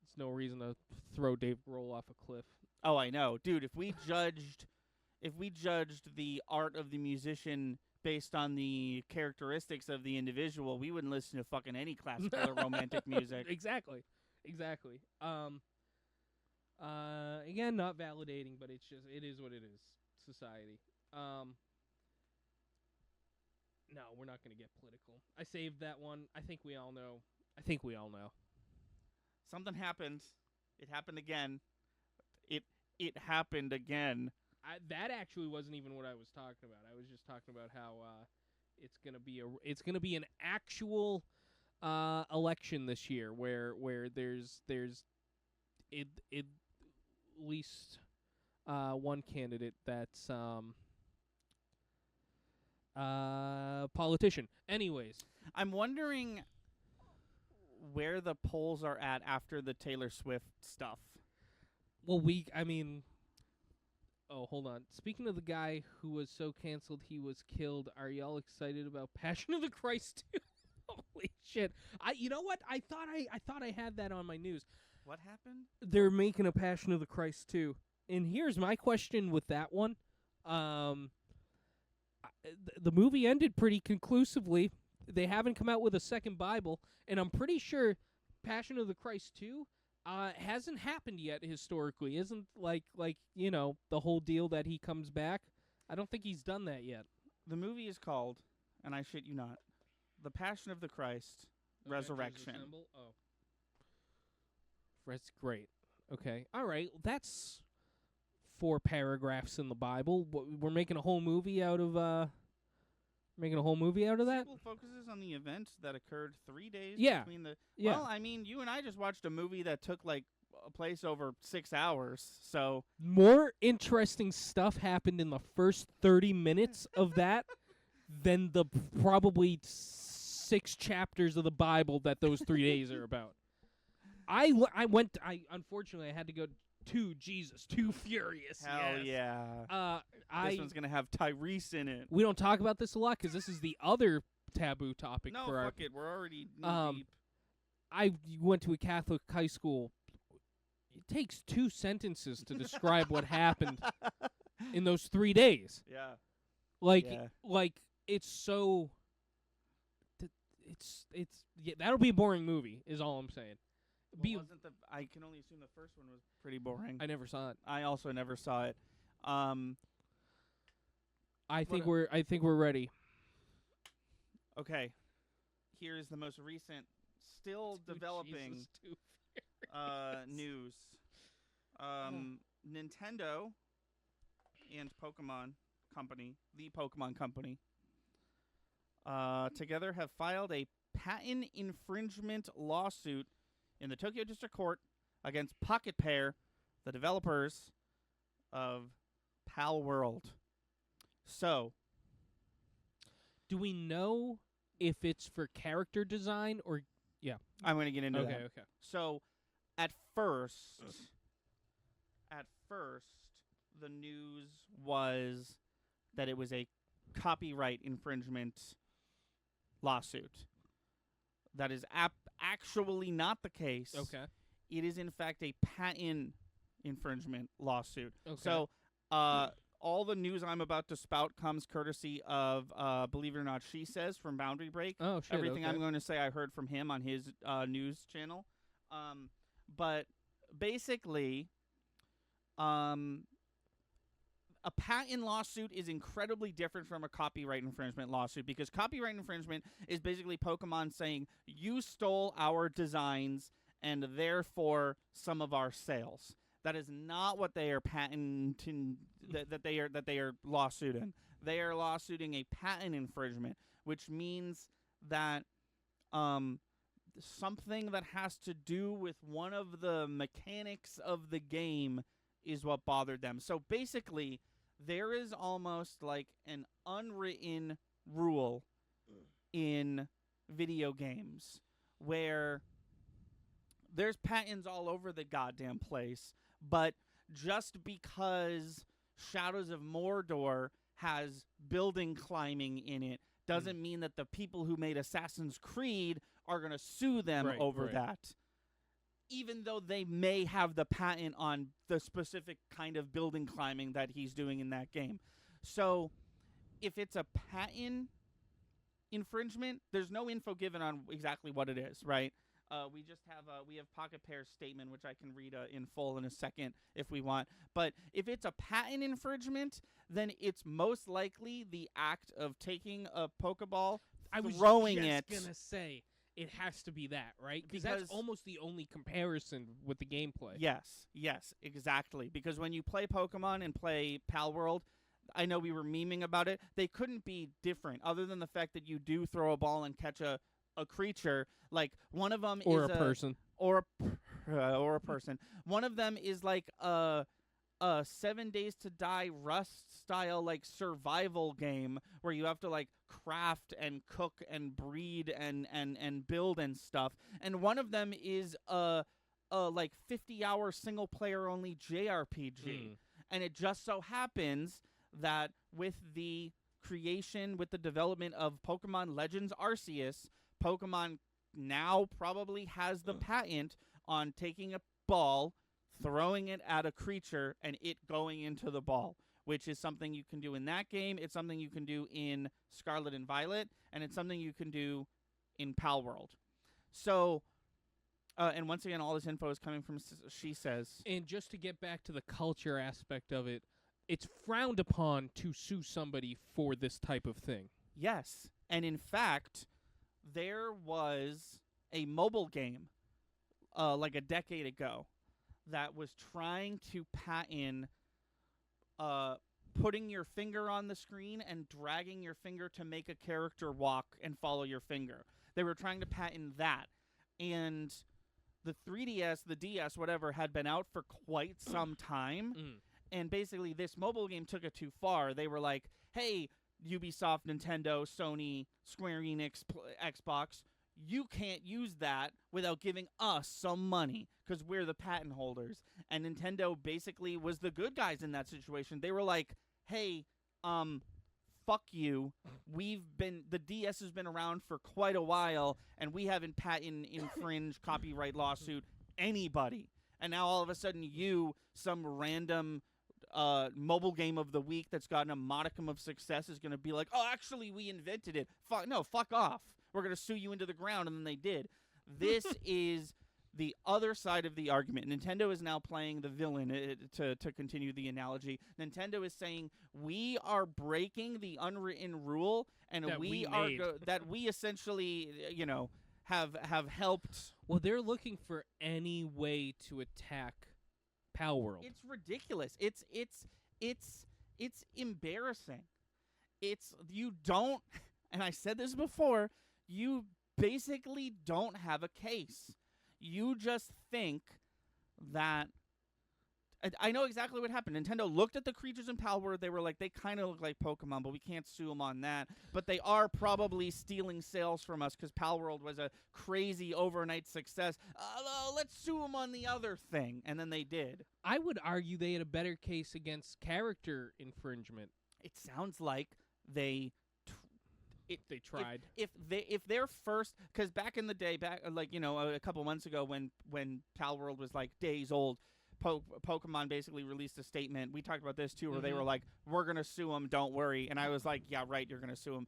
Speaker 2: there's no reason to throw Dave Grohl off a cliff.
Speaker 1: Oh, I know. Dude, if we judged the art of the musician based on the characteristics of the individual, we wouldn't listen to fucking any classical or romantic music.
Speaker 2: Exactly. Again, not validating, but it is what it is. Society. No, we're not going to get political. I saved that one. I think we all know.
Speaker 1: Something happened. It happened again. It happened again.
Speaker 2: That actually wasn't even what I was talking about. I was just talking about how it's gonna be an actual election this year where there's at least one candidate that's politician. Anyways,
Speaker 1: I'm wondering where the polls are at after the Taylor Swift stuff.
Speaker 2: Well, oh, hold on. Speaking of the guy who was so canceled he was killed, are y'all excited about Passion of the Christ 2? Holy shit. You know what? I thought I had that on my news.
Speaker 1: What happened?
Speaker 2: They're making a Passion of the Christ 2. And here's my question with that one. the movie ended pretty conclusively. They haven't come out with a second Bible, and I'm pretty sure Passion of the Christ 2 hasn't happened yet historically. Isn't like the whole deal that he comes back. I don't think he's done that yet.
Speaker 1: The movie is called, and I shit you not, The Passion of the Christ, Resurrection.
Speaker 2: Oh. That's great. Okay. All right. That's 4 paragraphs in the Bible. We're making a whole movie out of that?
Speaker 1: The sequel focuses on the event that occurred 3 days between the...
Speaker 2: Yeah.
Speaker 1: Well, I mean, you and I just watched a movie that took, like, a place over 6 hours, so...
Speaker 2: More interesting stuff happened in the first 30 minutes of that than the probably 6 chapters of the Bible that those 3 days are about. Unfortunately, I had to go to Jesus, Too Furious.
Speaker 1: Hell
Speaker 2: yes.
Speaker 1: yeah. This one's going to have Tyrese in it.
Speaker 2: We don't talk about this a lot because this is the other taboo topic.
Speaker 1: No,
Speaker 2: for
Speaker 1: fuck it. We're already deep.
Speaker 2: I went to a Catholic high school. It takes 2 sentences to describe what happened in those 3 days.
Speaker 1: Yeah.
Speaker 2: Like it's so... that'll be a boring movie, is all I'm saying.
Speaker 1: I can only assume the first one was pretty boring.
Speaker 2: I never saw it.
Speaker 1: I also never saw it.
Speaker 2: I think we're ready.
Speaker 1: Okay. Here is the most recent, still developing news. Nintendo and Pokemon Company, the Pokemon Company, together have filed a patent infringement lawsuit in the Tokyo District Court against Pocket Pair, the developers of Pal World. So,
Speaker 2: do we know if it's for character design or... Yeah.
Speaker 1: I'm going to get into that.
Speaker 2: Okay.
Speaker 1: So, at first, the news was that it was a copyright infringement lawsuit. That is actually not the case.
Speaker 2: Okay.
Speaker 1: It is, in fact, a patent infringement lawsuit.
Speaker 2: Okay.
Speaker 1: So, all the news I'm about to spout comes courtesy of Believe It or Not, She Says from Boundary Break.
Speaker 2: Oh, shit.
Speaker 1: Everything
Speaker 2: okay.
Speaker 1: I'm going to say I heard from him on his news channel. But basically, a patent lawsuit is incredibly different from a copyright infringement lawsuit, because copyright infringement is basically Pokemon saying you stole our designs and therefore some of our sales. That is not what they are patenting. That they are lawsuiting. They are lawsuiting a patent infringement, which means that something that has to do with one of the mechanics of the game is what bothered them. So basically, there is almost like an unwritten rule in video games where there's patents all over the goddamn place, but just because Shadows of Mordor has building climbing in it doesn't mean that the people who made Assassin's Creed are going to sue them over that. Even though they may have the patent on the specific kind of building climbing that he's doing in that game. So, if it's a patent infringement, there's no info given on exactly what it is, right? We just have Pocket Pair's statement, which I can read in full in a second if we want. But if it's a patent infringement, then it's most likely the act of taking a Pokeball, throwing it.
Speaker 2: I was just gonna say. It has to be that, right? Because that's almost the only comparison with the gameplay.
Speaker 1: Yes, exactly. Because when you play Pokemon and play Pal World, I know we were memeing about it, they couldn't be different, other than the fact that you do throw a ball and catch a creature. Like, one of them
Speaker 2: or
Speaker 1: is
Speaker 2: a person.
Speaker 1: Or a person. One of them is like a 7 Days to Die Rust style like survival game where you have to like craft and cook and breed and build and stuff. And one of them is a like 50-hour single player only JRPG. And it just so happens that with the development of Pokemon Legends Arceus, Pokemon now probably has the patent on taking a ball, throwing it at a creature, and it going into the ball, which is something you can do in that game. It's something you can do in Scarlet and Violet, and it's something you can do in Pal World. So, and once again, all this info is coming from She Says.
Speaker 2: And just to get back to the culture aspect of it, it's frowned upon to sue somebody for this type of thing.
Speaker 1: Yes. And in fact, there was a mobile game like a decade ago that was trying to patent putting your finger on the screen and dragging your finger to make a character walk and follow your finger. They were trying to patent that. And the 3DS, the DS, whatever, had been out for quite some time. And basically this mobile game took it too far. They were like, hey, Ubisoft, Nintendo, Sony, Square Enix, Xbox, you can't use that without giving us some money because we're the patent holders. And Nintendo basically was the good guys in that situation. They were like, hey, fuck you. The DS has been around for quite a while, and we haven't patent infringed copyright lawsuit anybody. And now all of a sudden you, some random mobile game of the week that's gotten a modicum of success, is going to be like, oh, actually, we invented it. Fuck off. We're going to sue you into the ground, and then they did. This is the other side of the argument. Nintendo is now playing the villain, to continue the analogy. Nintendo is saying, we are breaking the unwritten rule, and
Speaker 2: that we
Speaker 1: essentially, have helped.
Speaker 2: Well, they're looking for any way to attack Pal World.
Speaker 1: It's ridiculous. It's embarrassing. You don't, and I said this before, you basically don't have a case. You just think that... I know exactly what happened. Nintendo looked at the creatures in Pal World. They were like, they kind of look like Pokemon, but we can't sue them on that. But they are probably stealing sales from us because Pal World was a crazy overnight success. Let's sue them on the other thing. And then they did.
Speaker 2: I would argue they had a better case against character infringement.
Speaker 1: It sounds like they
Speaker 2: tried.
Speaker 1: If they're first, because back in the day, a couple months ago when Pal World was like days old, Pokemon basically released a statement. We talked about this too, where they were like, "We're gonna sue them, don't worry." And I was like, "Yeah, right, you're gonna sue them."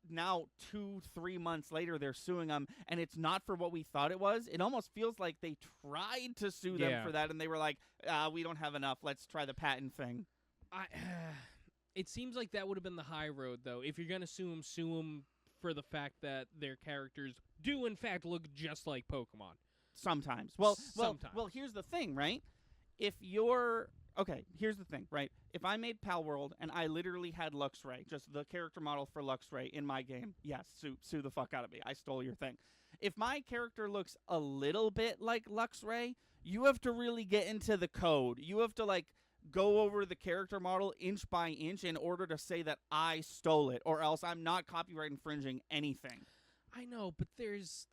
Speaker 1: Now 2-3 months later, they're suing them, and it's not for what we thought it was. It almost feels like they tried to sue them for that, and they were like, "We don't have enough. Let's try the patent thing."
Speaker 2: It seems like that would have been the high road, though. If you're going to sue them for the fact that their characters do, in fact, look just like Pokemon.
Speaker 1: Sometimes.
Speaker 2: Sometimes.
Speaker 1: Well, here's the thing, right? Here's the thing, right? If I made Pal World and I literally had Luxray, just the character model for Luxray in my game, yes, sue the fuck out of me. I stole your thing. If my character looks a little bit like Luxray, you have to really get into the code. You have to, go over the character model inch by inch in order to say that I stole it, or else I'm not copyright infringing anything.
Speaker 2: I know, but there's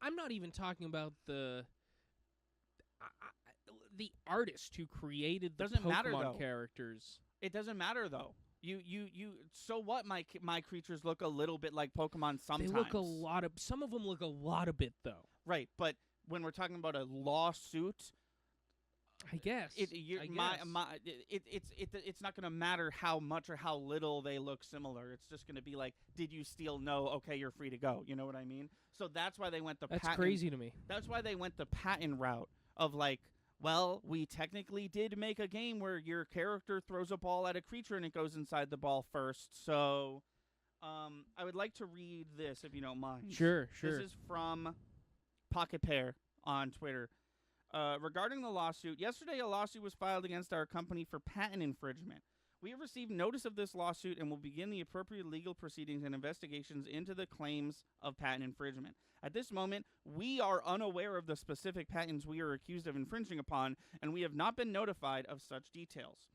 Speaker 2: I'm not even talking about the artist who created the Pokemon characters.
Speaker 1: It doesn't matter though. You so what? My creatures look a little bit like Pokemon sometimes.
Speaker 2: They look some of them look a lot of bit though.
Speaker 1: Right, but when we're talking about a lawsuit,
Speaker 2: I guess
Speaker 1: it's not going to matter how much or how little they look similar. It's just going to be like, did you steal? No. Okay, you're free to go. You know what I mean? So that's why they went the
Speaker 2: patent. That's crazy to me.
Speaker 1: That's why they went the patent route of we technically did make a game where your character throws a ball at a creature and it goes inside the ball first. So I would like to read this if you don't mind.
Speaker 2: Sure.
Speaker 1: This is from Pocket Pear on Twitter. Regarding the lawsuit, yesterday a lawsuit was filed against our company for patent infringement. We have received notice of this lawsuit and will begin the appropriate legal proceedings and investigations into the claims of patent infringement. At this moment, we are unaware of the specific patents we are accused of infringing upon, and we have not been notified of such details.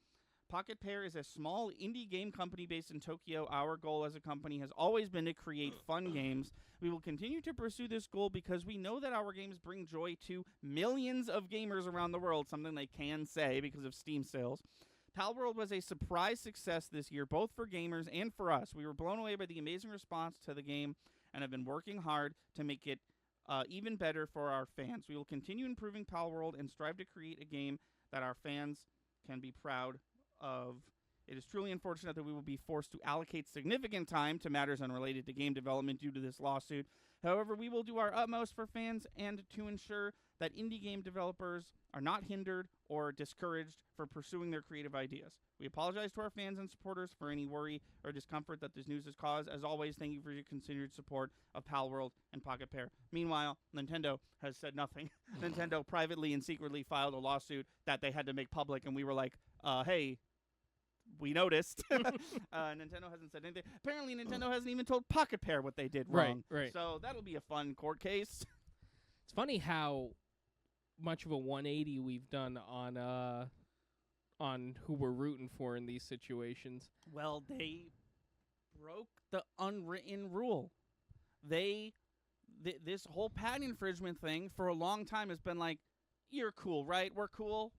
Speaker 1: Pocket Pear is a small indie game company based in Tokyo. Our goal as a company has always been to create fun games. We will continue to pursue this goal because we know that our games bring joy to millions of gamers around the world, something they can say because of Steam sales. Pal World was a surprise success this year, both for gamers and for us. We were blown away by the amazing response to the game and have been working hard to make it even better for our fans. We will continue improving Pal World and strive to create a game that our fans can be proud of It is truly unfortunate that we will be forced to allocate significant time to matters unrelated to game development due to this lawsuit. However, we will do our utmost for fans and to ensure that indie game developers are not hindered or discouraged for pursuing their creative ideas. We apologize to our fans and supporters for any worry or discomfort that this news has caused. As always, thank you for your continued support of Palworld and Pocket Pair. Meanwhile, Nintendo has said nothing. Nintendo privately and secretly filed a lawsuit that they had to make public, and we were like, hey, we noticed. Nintendo hasn't said anything. Apparently, Nintendo hasn't even told Pocket Pair what they did wrong.
Speaker 2: Right.
Speaker 1: So that'll be a fun court case.
Speaker 2: It's funny how much of a 180 we've done on who we're rooting for in these situations.
Speaker 1: Well, they broke the unwritten rule. This whole patent infringement thing for a long time has been like, you're cool, right? We're cool.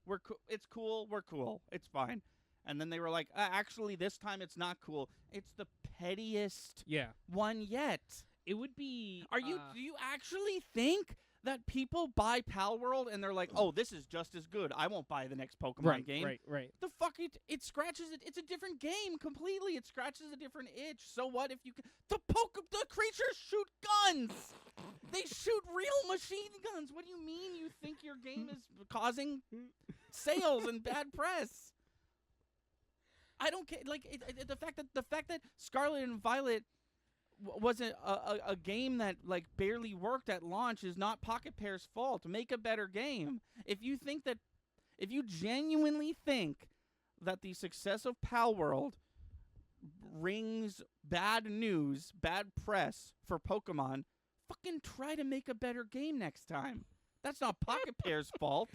Speaker 1: It's cool. We're cool. It's fine. And then they were like, actually, this time it's not cool. It's the pettiest one yet.
Speaker 2: It would be...
Speaker 1: Do you actually think that people buy Palworld and they're like, oh, this is just as good. I won't buy the next Pokemon game.
Speaker 2: Right.
Speaker 1: The fuck, it scratches it. It's a different game completely. It scratches a different itch. So what if you... The creatures shoot guns! They shoot real machine guns. What do you mean you think your game is causing sales and bad press? I don't care. Like the fact that Scarlet and Violet wasn't a game that like barely worked at launch is not Pocket Pair's fault. Make a better game. If you genuinely think that the success of Palworld rings bad news, bad press for Pokemon, fucking try to make a better game next time. That's not Pocket Pair's fault.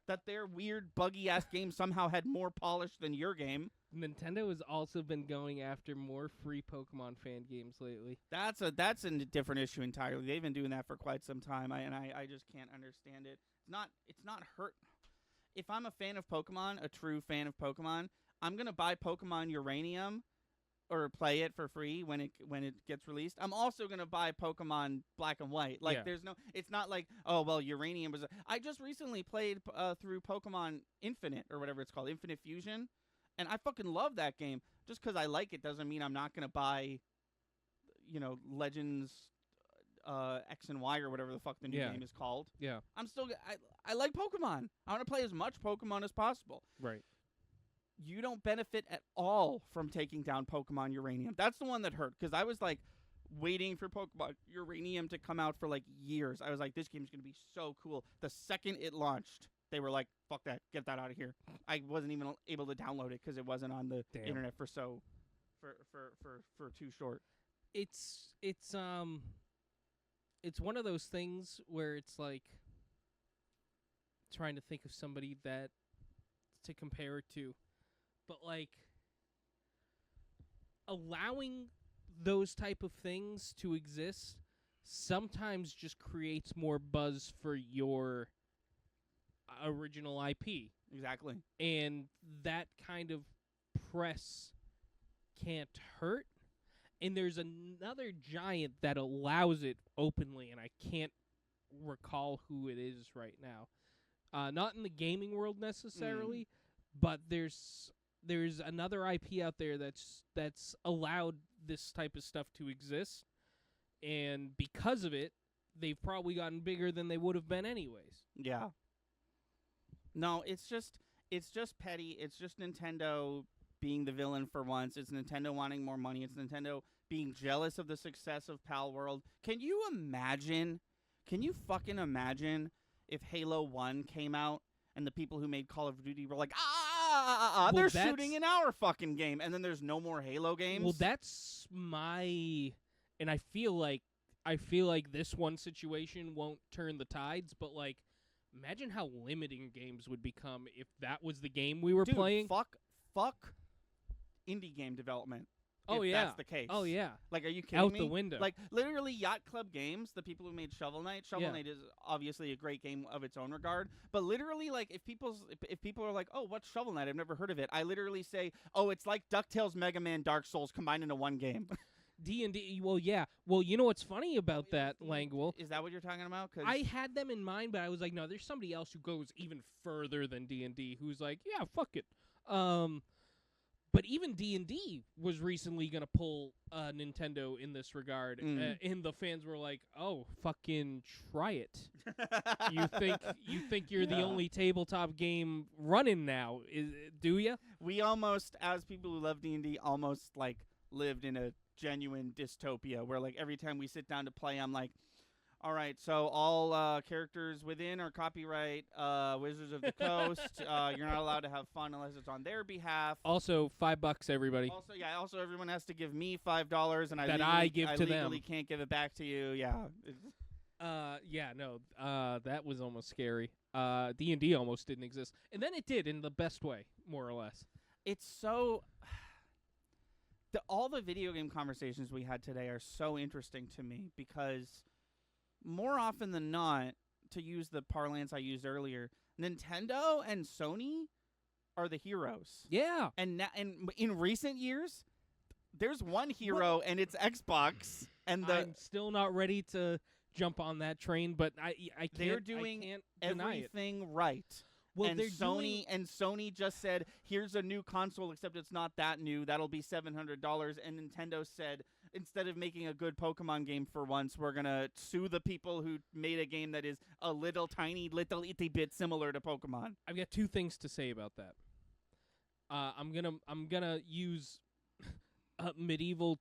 Speaker 1: That their weird, buggy-ass game somehow had more polish than your game.
Speaker 2: Nintendo has also been going after more free Pokemon fan games lately.
Speaker 1: That's a different issue entirely. They've been doing that for quite some time, I just can't understand it. It's not hurt. If I'm a fan of Pokemon, a true fan of Pokemon, I'm gonna buy Pokemon Uranium or play it for free when it gets released. I'm also gonna buy Pokemon Black and White. Like it's not like, oh well, Uranium was. I just recently played through Pokemon Infinite or whatever it's called, Infinite Fusion, and I fucking love that game. Just because I like it doesn't mean I'm not gonna buy, Legends X and Y or whatever the fuck the new game is called.
Speaker 2: Yeah,
Speaker 1: I'm still. I like Pokemon. I want to play as much Pokemon as possible.
Speaker 2: Right.
Speaker 1: You don't benefit at all from taking down Pokemon Uranium. That's the one that hurt, because I was like waiting for Pokemon Uranium to come out for like years. I was like, this game's going to be so cool. The second it launched, they were like, fuck that, get that out of here. I wasn't even able to download it because it wasn't on the internet for too short.
Speaker 2: It's one of those things where it's like trying to think of somebody that to compare it to. But, like, allowing those type of things to exist sometimes just creates more buzz for your original IP.
Speaker 1: Exactly.
Speaker 2: And that kind of press can't hurt. And there's another giant that allows it openly, and I can't recall who it is right now. Not in the gaming world necessarily, but there's another IP out there that's allowed this type of stuff to exist, and because of it, they've probably gotten bigger than they would have been anyways.
Speaker 1: Yeah. No, it's just petty. It's just Nintendo being the villain for once. It's Nintendo wanting more money. It's Nintendo being jealous of the success of Palworld. Can you fucking imagine if Halo 1 came out and the people who made Call of Duty were like, they're shooting in our fucking game, and then there's no more Halo games?
Speaker 2: Well, that's and I feel like this one situation won't turn the tides, but like, imagine how limiting games would become if that was the game we were playing.
Speaker 1: Fuck indie game development.
Speaker 2: Oh,
Speaker 1: if
Speaker 2: yeah.
Speaker 1: That's the case.
Speaker 2: Oh, yeah.
Speaker 1: Like, are you kidding me?
Speaker 2: Out the window.
Speaker 1: Like, literally, Yacht Club Games, the people who made Shovel Knight. Shovel Knight is obviously a great game of its own regard. But literally, like, if people are like, oh, what's Shovel Knight? I've never heard of it. I literally say, oh, it's like DuckTales, Mega Man, Dark Souls combined into one game.
Speaker 2: D&D, well, yeah. Well, you know what's funny about that, Langwell?
Speaker 1: Is that what you're talking about? 'Cause
Speaker 2: I had them in mind, but I was like, no, there's somebody else who goes even further than D&D who's like, yeah, fuck it. But even D&D was recently going to pull Nintendo in this regard, and the fans were like, "Oh, fucking try it! you think you're the only tabletop game running now? Do you?"
Speaker 1: We almost, as people who love D&D, almost like lived in a genuine dystopia where like every time we sit down to play, I'm like, all right, so all characters within are copyright Wizards of the Coast. You're not allowed to have fun unless it's on their behalf.
Speaker 2: Also, $5, everybody.
Speaker 1: Also, everyone has to give me $5, and
Speaker 2: I legally
Speaker 1: can't give it back to you. Yeah.
Speaker 2: That was almost scary. D&D almost didn't exist, and then it did in the best way, more or less.
Speaker 1: It's so. All the video game conversations we had today are so interesting to me because more often than not, to use the parlance I used earlier, Nintendo and Sony are the heroes.
Speaker 2: Yeah.
Speaker 1: And in recent years, there's one hero, and it's Xbox. And
Speaker 2: I'm still not ready to jump on that train, but I can't.
Speaker 1: They're doing everything right.
Speaker 2: Well,
Speaker 1: and Sony just said, here's a new console, except it's not that new. That'll be $700. And Nintendo said, instead of making a good Pokemon game for once, we're going to sue the people who made a game that is a little itty bit similar to Pokemon.
Speaker 2: I've got two things to say about that. I'm gonna use a medieval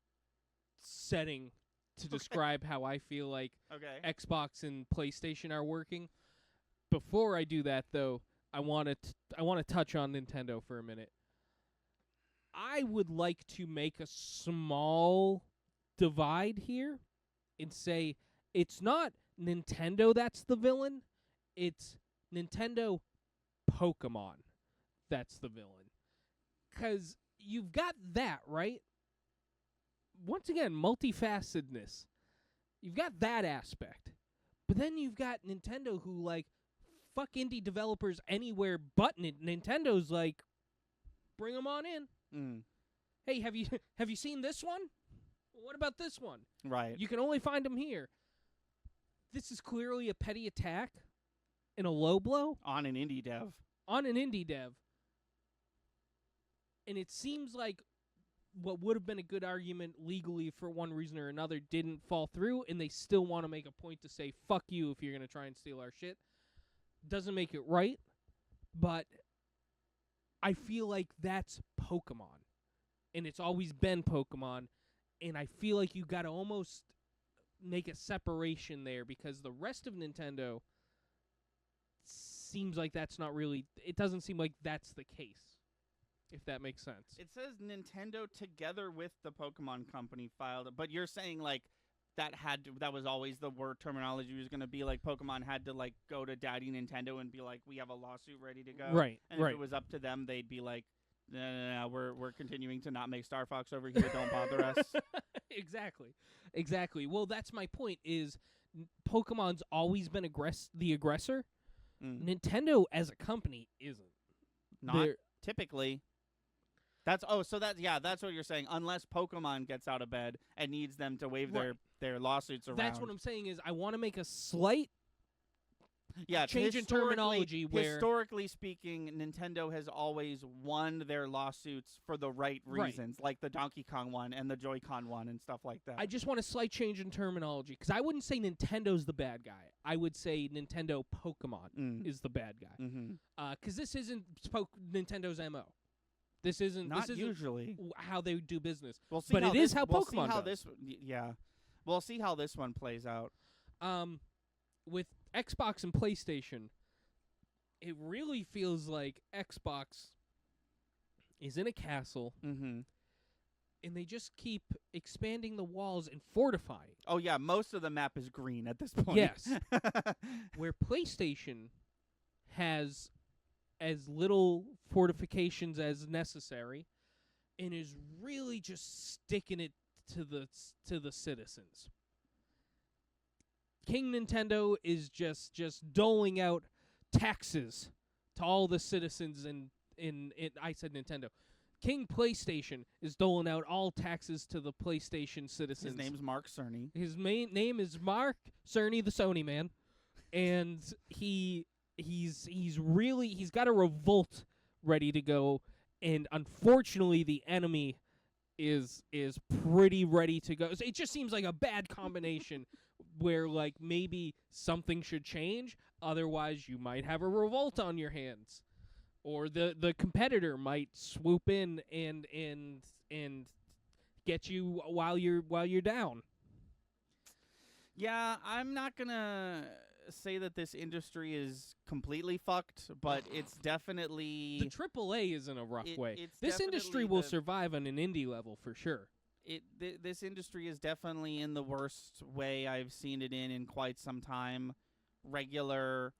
Speaker 2: setting to describe how I feel like Xbox and PlayStation are working. Before I do that, though, I want to touch on Nintendo for a minute. I would like to make a small divide here and say it's not Nintendo that's the villain, it's Nintendo Pokemon that's the villain. 'Cause you've got that, right? Once again, multifacetedness. You've got that aspect. But then you've got Nintendo who, like, fuck indie developers anywhere but Nintendo's like, bring them on in. Hey, have you seen this one? What about this one?
Speaker 1: Right.
Speaker 2: You can only find them here. This is clearly a petty attack and a low blow.
Speaker 1: On an indie dev. And
Speaker 2: it seems like what would have been a good argument legally for one reason or another didn't fall through, and they still want to make a point to say, fuck you if you're going to try and steal our shit. Doesn't make it right, but I feel like that's Pokemon. And it's always been Pokemon, and I feel like you got to almost make a separation there because the rest of Nintendo seems like that's not really, it doesn't seem like that's the case, if that makes sense.
Speaker 1: It says Nintendo together with the Pokemon Company filed, but you're saying like that was always the word terminology was going to be like Pokemon had to like go to Daddy Nintendo and be like, we have a lawsuit ready to go.
Speaker 2: Right.
Speaker 1: And if it was up to them, they'd be like, no, we're continuing to not make Star Fox over here. Don't bother us.
Speaker 2: Exactly. Well, that's my point is Pokemon's always been the aggressor. Nintendo as a company isn't.
Speaker 1: Not typically. That's what you're saying. Unless Pokemon gets out of bed and needs them to wave their lawsuits around.
Speaker 2: That's what I'm saying is I want to make a slight change in terminology where
Speaker 1: historically speaking, Nintendo has always won their lawsuits for the right reasons, like the Donkey Kong one and the Joy-Con one and stuff like that.
Speaker 2: I just want a slight change in terminology because I wouldn't say Nintendo's the bad guy. I would say Nintendo Pokemon is the bad guy. Because this isn't Nintendo's MO. This isn't
Speaker 1: usually
Speaker 2: how they do business.
Speaker 1: We'll see
Speaker 2: but it is how Pokemon
Speaker 1: does. We'll see how this one plays out.
Speaker 2: With Xbox and PlayStation, it really feels like Xbox is in a castle, and they just keep expanding the walls and fortifying.
Speaker 1: Oh, yeah, most of the map is green at this point.
Speaker 2: Yes. Where PlayStation has as little fortifications as necessary and is really just sticking it to the citizens. King Nintendo is just doling out taxes to all the citizens in I said Nintendo. King PlayStation is doling out all taxes to the PlayStation citizens.
Speaker 1: His name's Mark Cerny.
Speaker 2: His main name is Mark Cerny, the Sony man, and he's got a revolt ready to go, and unfortunately the enemy is pretty ready to go. So it just seems like a bad combination where like maybe something should change, otherwise you might have a revolt on your hands. Or the competitor might swoop in and get you while you're down.
Speaker 1: Yeah, I'm not gonna say that this industry is completely fucked, but it's definitely
Speaker 2: The AAA is in a rough way.
Speaker 1: It's
Speaker 2: This industry
Speaker 1: definitely
Speaker 2: will survive on an indie level for sure.
Speaker 1: This industry is definitely in the worst way I've seen it in quite some time. Regular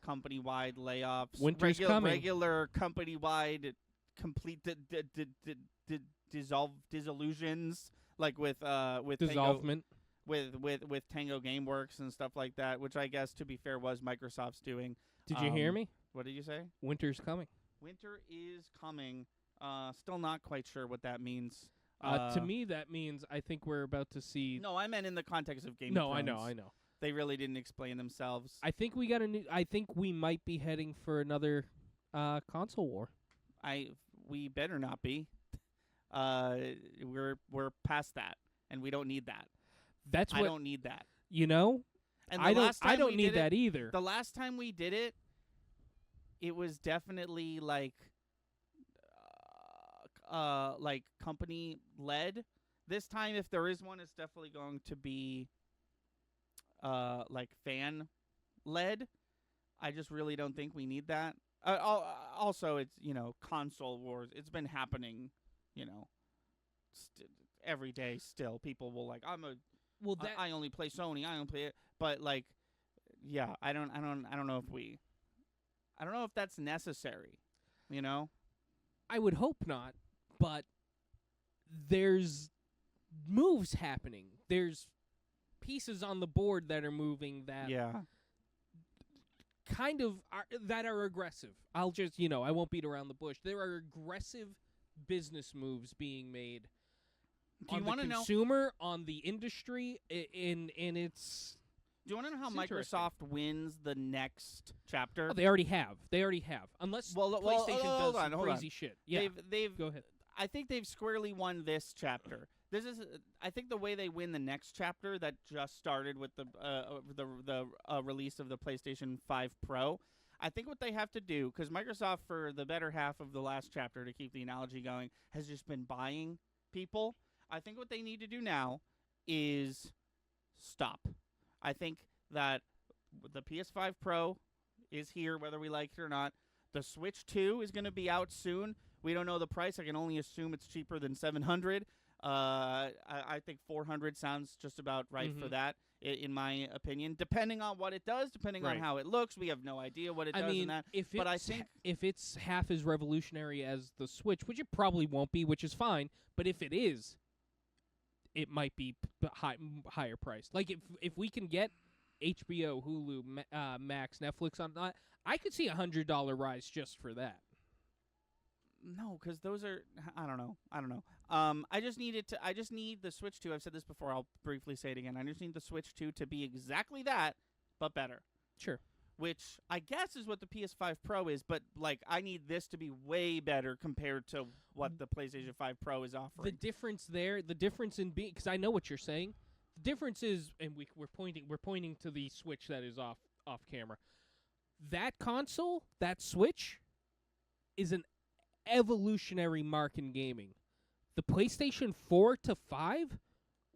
Speaker 1: company-wide layoffs,
Speaker 2: Winter's coming.
Speaker 1: regular company-wide complete dissolutions, like with
Speaker 2: Dissolvement.
Speaker 1: with Tango GameWorks and stuff like that, which I guess, to be fair, was Microsoft's doing.
Speaker 2: Did you hear me?
Speaker 1: What did you say?
Speaker 2: Winter's coming.
Speaker 1: Winter is coming. Still not quite sure what that means.
Speaker 2: To me, that means I think we're about to see.
Speaker 1: No, I meant in the context of Game of
Speaker 2: No,
Speaker 1: Thrones.
Speaker 2: I know.
Speaker 1: They really didn't explain themselves.
Speaker 2: I think we got a new. I think we might be heading for another console war.
Speaker 1: We better not be. We're past that, and we don't need that.
Speaker 2: That's what
Speaker 1: I don't need that.
Speaker 2: you know.
Speaker 1: And
Speaker 2: I don't need that either.
Speaker 1: The last time we did it, it was definitely like company led. This time, if there is one, it's definitely going to be like fan led. I just really don't think we need that. Also, it's console wars. It's been happening, every day. Still, people will like I only play Sony. I only play it. But like, yeah, I don't know if that's necessary.
Speaker 2: I would hope not, but there's moves happening. There's pieces on the board that are moving that kind of that are aggressive. I'll just, I won't beat around the bush. There are aggressive business moves being made on the consumer, on the industry, and it's...
Speaker 1: Do you want to know how Microsoft wins the next chapter?
Speaker 2: Oh, they already have. Unless PlayStation does some crazy shit. Yeah,
Speaker 1: they've
Speaker 2: go ahead.
Speaker 1: I think they've squarely won this chapter. This is, I think, the way they win the next chapter that just started with the release of the PlayStation 5 Pro. I think what they have to do, because Microsoft, for the better half of the last chapter, to keep the analogy going, has just been buying people. I think what they need to do now is stop. I think that the PS5 Pro is here, whether we like it or not. The Switch 2 is going to be out soon. We don't know the price. I can only assume it's cheaper than $700. I think $400 sounds just about right for that, in my opinion. Depending on what it does, depending on how it looks, we have no idea what it does.
Speaker 2: Mean,
Speaker 1: in that.
Speaker 2: But I think if it's half as revolutionary as the Switch, which it probably won't be, which is fine. But if it is, it might be higher priced. Like if we can get HBO, Hulu, Max, Netflix on that, I could see $100 rise just for that.
Speaker 1: No, because those are I don't know. I just need the Switch 2. I've said this before. I'll briefly say it again. I just need the Switch 2 to be exactly that, but better.
Speaker 2: Sure.
Speaker 1: Which I guess is what the PS5 Pro is, but like I need this to be way better compared to what the PlayStation 5 Pro is offering.
Speaker 2: The difference in being, because I know what you're saying. The difference is, and we're pointing to the Switch that is off camera. That console, that Switch, is an evolutionary mark in gaming. The PlayStation 4 to 5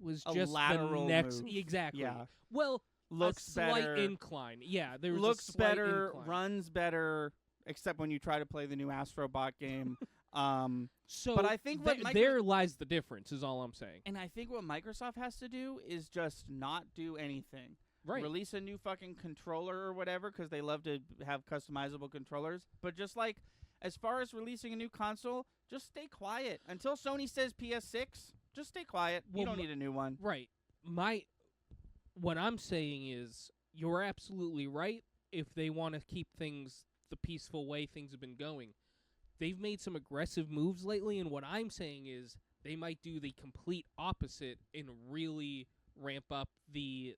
Speaker 2: was
Speaker 1: a
Speaker 2: just
Speaker 1: lateral
Speaker 2: the next
Speaker 1: move.
Speaker 2: Exactly.
Speaker 1: Yeah.
Speaker 2: Well,
Speaker 1: looks
Speaker 2: a slight
Speaker 1: better.
Speaker 2: incline. Yeah, there was
Speaker 1: looks
Speaker 2: a slight
Speaker 1: better,
Speaker 2: incline.
Speaker 1: runs better, except when you try to play the new Astrobot game.
Speaker 2: So,
Speaker 1: but I think
Speaker 2: there lies the difference. Is all I'm saying.
Speaker 1: And I think what Microsoft has to do is just not do anything.
Speaker 2: Right.
Speaker 1: Release a new fucking controller or whatever, because they love to have customizable controllers. But just like, as far as releasing a new console, just stay quiet until Sony says PS6. Just stay quiet. You don't need a new one.
Speaker 2: Right. What I'm saying is, you're absolutely right. If they want to keep things the peaceful way things have been going, they've made some aggressive moves lately. And what I'm saying is, they might do the complete opposite and really ramp up the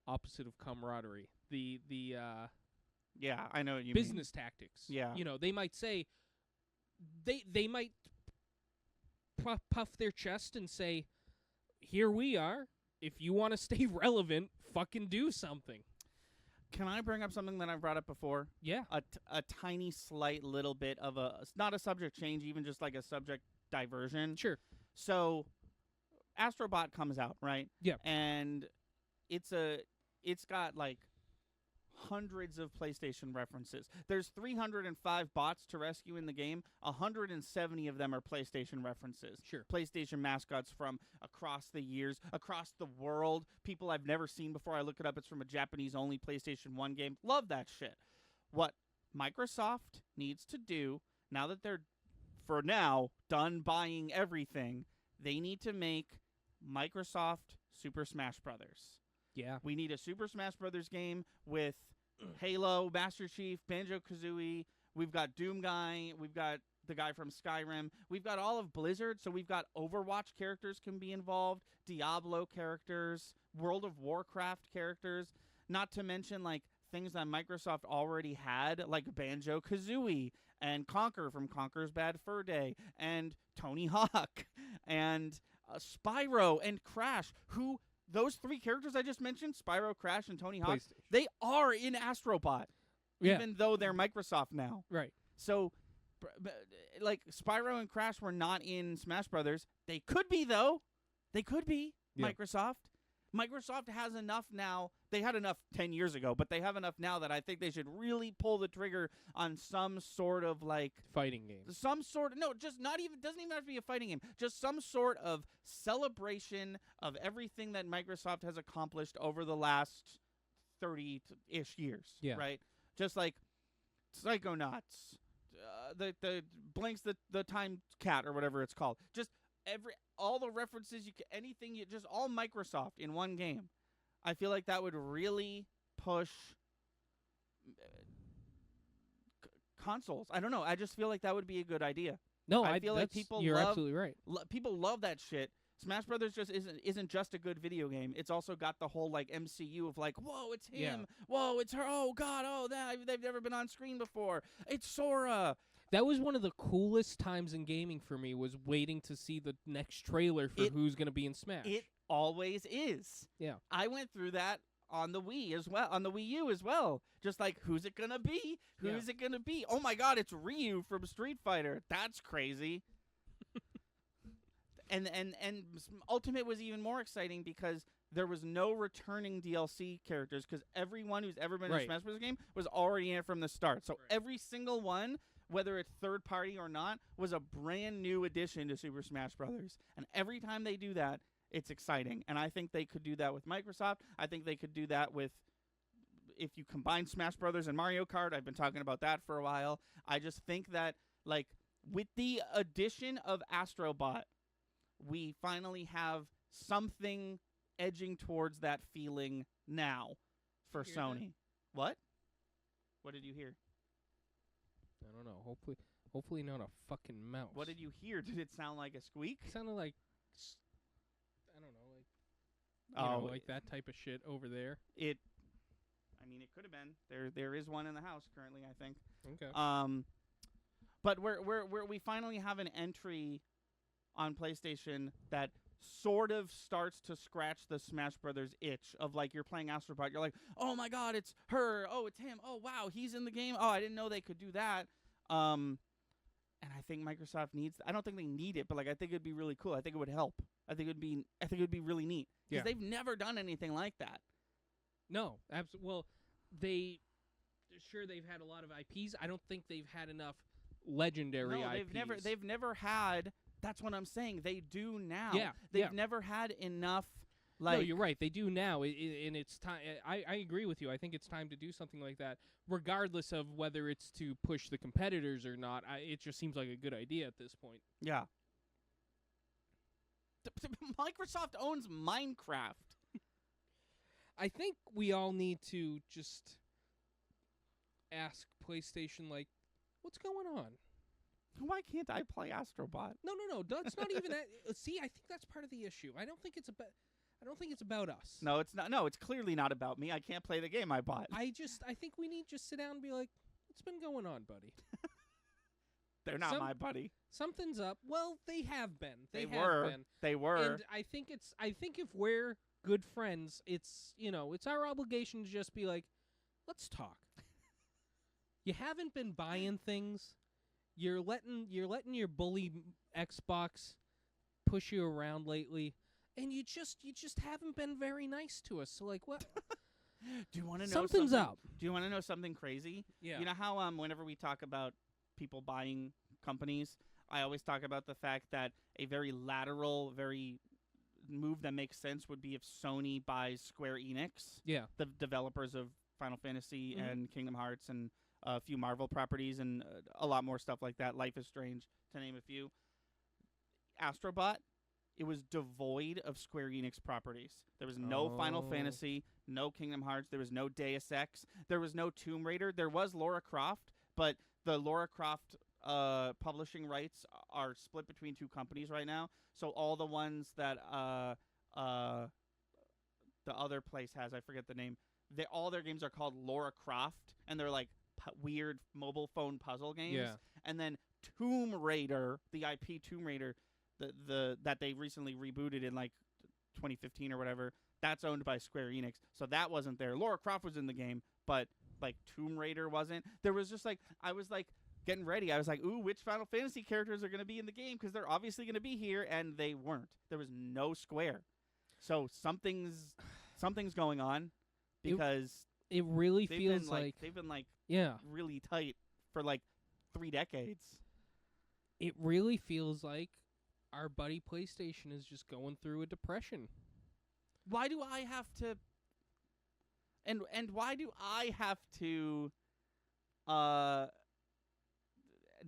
Speaker 2: opposite of camaraderie. The
Speaker 1: Yeah, I know what you
Speaker 2: business tactics.
Speaker 1: Yeah.
Speaker 2: You know, they might say, they might puff their chest and say, here we are. If you want to stay relevant, fucking do something.
Speaker 1: Can I bring up something that I've brought up before?
Speaker 2: Yeah.
Speaker 1: A tiny, slight little bit of not a subject change, even just like a subject diversion.
Speaker 2: Sure.
Speaker 1: So, Astrobot comes out, right?
Speaker 2: Yeah.
Speaker 1: And it's got like hundreds of PlayStation references. There's 305 bots to rescue in the game. 170 of them are PlayStation references.
Speaker 2: Sure.
Speaker 1: PlayStation mascots from across the years, across the world. People I've never seen before. I look it up. It's from a Japanese-only PlayStation 1 game. Love that shit. What Microsoft needs to do, now that they're, for now, done buying everything, they need to make Microsoft Super Smash Brothers.
Speaker 2: Yeah.
Speaker 1: We need a Super Smash Brothers game with Halo, Master Chief, Banjo-Kazooie. We've got Doom Guy. We've got the guy from Skyrim. We've got all of Blizzard, so we've got Overwatch characters can be involved, Diablo characters, World of Warcraft characters, not to mention like things that Microsoft already had, like Banjo-Kazooie and Conker from Conker's Bad Fur Day, and Tony Hawk, and Spyro and Crash, who... Those three characters I just mentioned, Spyro, Crash, and Tony Hawk, they are in Astrobot, even though they're Microsoft now.
Speaker 2: Right.
Speaker 1: So, like, Spyro and Crash were not in Smash Brothers. They could be, though. They could be Microsoft. Microsoft has enough now. They had enough 10 years ago, but they have enough now that I think they should really pull the trigger on some sort of, like...
Speaker 2: fighting game.
Speaker 1: Some sort of... No, just not even... Doesn't even have to be a fighting game. Just some sort of celebration of everything that Microsoft has accomplished over the last 30-ish years.
Speaker 2: Yeah.
Speaker 1: Right? Just like Psychonauts, the Blinks the Time Cat or whatever it's called. Just all the references anything just all Microsoft in one game. I feel like that would really push consoles. I don't know. I just feel like that would be a good idea.
Speaker 2: No,
Speaker 1: I feel like people
Speaker 2: you're absolutely right.
Speaker 1: People love that shit. Smash Brothers just isn't just a good video game. It's also got the whole like MCU of like, whoa, it's him.
Speaker 2: Yeah.
Speaker 1: Whoa, it's her. Oh God, they've never been on screen before. It's Sora.
Speaker 2: That was one of the coolest times in gaming for me, was waiting to see the next trailer for who's going to be in Smash.
Speaker 1: It always is.
Speaker 2: Yeah.
Speaker 1: I went through that on the Wii as well, on the Wii U as well. Just like, who's it going to be? Who's it going to be? Oh my God, it's Ryu from Street Fighter. That's crazy. And Ultimate was even more exciting because there was no returning DLC characters, because everyone who's ever been in a Smash Bros. Game was already in it from the start. So every single one, whether it's third party or not, was a brand new addition to Super Smash Brothers. And every time they do that, it's exciting. And I think they could do that with Microsoft. I think they could do that with, if you combine Smash Brothers and Mario Kart. I've been talking about that for a while. I just think that, like, with the addition of Astrobot, we finally have something edging towards that feeling now for Sony. What? What did you hear?
Speaker 2: I don't know. Hopefully not a fucking mouse.
Speaker 1: What did you hear? Did it sound like a squeak?
Speaker 2: It sounded like, I don't know, like like that type of shit over there.
Speaker 1: It could have been. There is one in the house currently, I think.
Speaker 2: Okay.
Speaker 1: But we finally have an entry on PlayStation that sort of starts to scratch the Smash Brothers itch of, like, you're playing Astrobot, you're like, oh my God, it's her, oh, it's him, oh wow, he's in the game, oh, I didn't know they could do that. And I think Microsoft needs, I don't think they need it, but like, I think it'd be really cool. I think it would help. I think it would be really neat, because they've never done anything like that.
Speaker 2: No, absolutely. Well, they've had a lot of IPs. I don't think they've had enough legendary IPs.
Speaker 1: They've never had. That's what I'm saying. They do now.
Speaker 2: Yeah,
Speaker 1: they've never had enough. Like,
Speaker 2: no, you're right. They do now, and it's time. I agree with you. I think it's time to do something like that, regardless of whether it's to push the competitors or not. It just seems like a good idea at this point.
Speaker 1: Yeah. Microsoft owns Minecraft.
Speaker 2: I think we all need to just ask PlayStation, like, what's going on?
Speaker 1: Why can't I play Astrobot?
Speaker 2: No. That's not even that. See, I think that's part of the issue. I don't think it's I don't think it's about us.
Speaker 1: No, it's not. No, it's clearly not about me. I can't play the game I bought.
Speaker 2: I think we need to just sit down and be like, what's been going on, buddy?
Speaker 1: They're not my buddy.
Speaker 2: Something's up. Well, they have been. They
Speaker 1: were.
Speaker 2: Been.
Speaker 1: They were.
Speaker 2: And I think if we're good friends, it's our obligation to just be like, let's talk. You haven't been buying things. You're letting your bully Xbox push you around lately, and you just haven't been very nice to us. So like, what?
Speaker 1: Do you want to know
Speaker 2: something's up?
Speaker 1: Do you want to know something crazy?
Speaker 2: Yeah.
Speaker 1: You know how whenever we talk about people buying companies, I always talk about the fact that a very lateral, very move that makes sense would be if Sony buys Square Enix, the developers of Final Fantasy and Kingdom Hearts and a few Marvel properties and a lot more stuff like that. Life is Strange, to name a few. Astrobot, it was devoid of Square Enix properties. There was no Final Fantasy, no Kingdom Hearts. There was no Deus Ex. There was no Tomb Raider. There was Lara Croft, but the Lara Croft publishing rights are split between two companies right now. So all the ones that the other place has, I forget the name, all their games are called Lara Croft, and they're like weird mobile phone puzzle games.
Speaker 2: Yeah.
Speaker 1: And then Tomb Raider, the IP Tomb Raider, the that they recently rebooted in like 2015 or whatever, that's owned by Square Enix. So that wasn't there. Lara Croft was in the game, but like Tomb Raider wasn't. There was just like, I was like getting ready. I was like, ooh, which Final Fantasy characters are going to be in the game? Because they're obviously going to be here, and they weren't. There was no Square. So something's going on, because
Speaker 2: it really feels like
Speaker 1: they've been like
Speaker 2: yeah,
Speaker 1: really tight for like 3 decades.
Speaker 2: It really feels like our buddy PlayStation is just going through a depression.
Speaker 1: Why do I have to? And why do I have to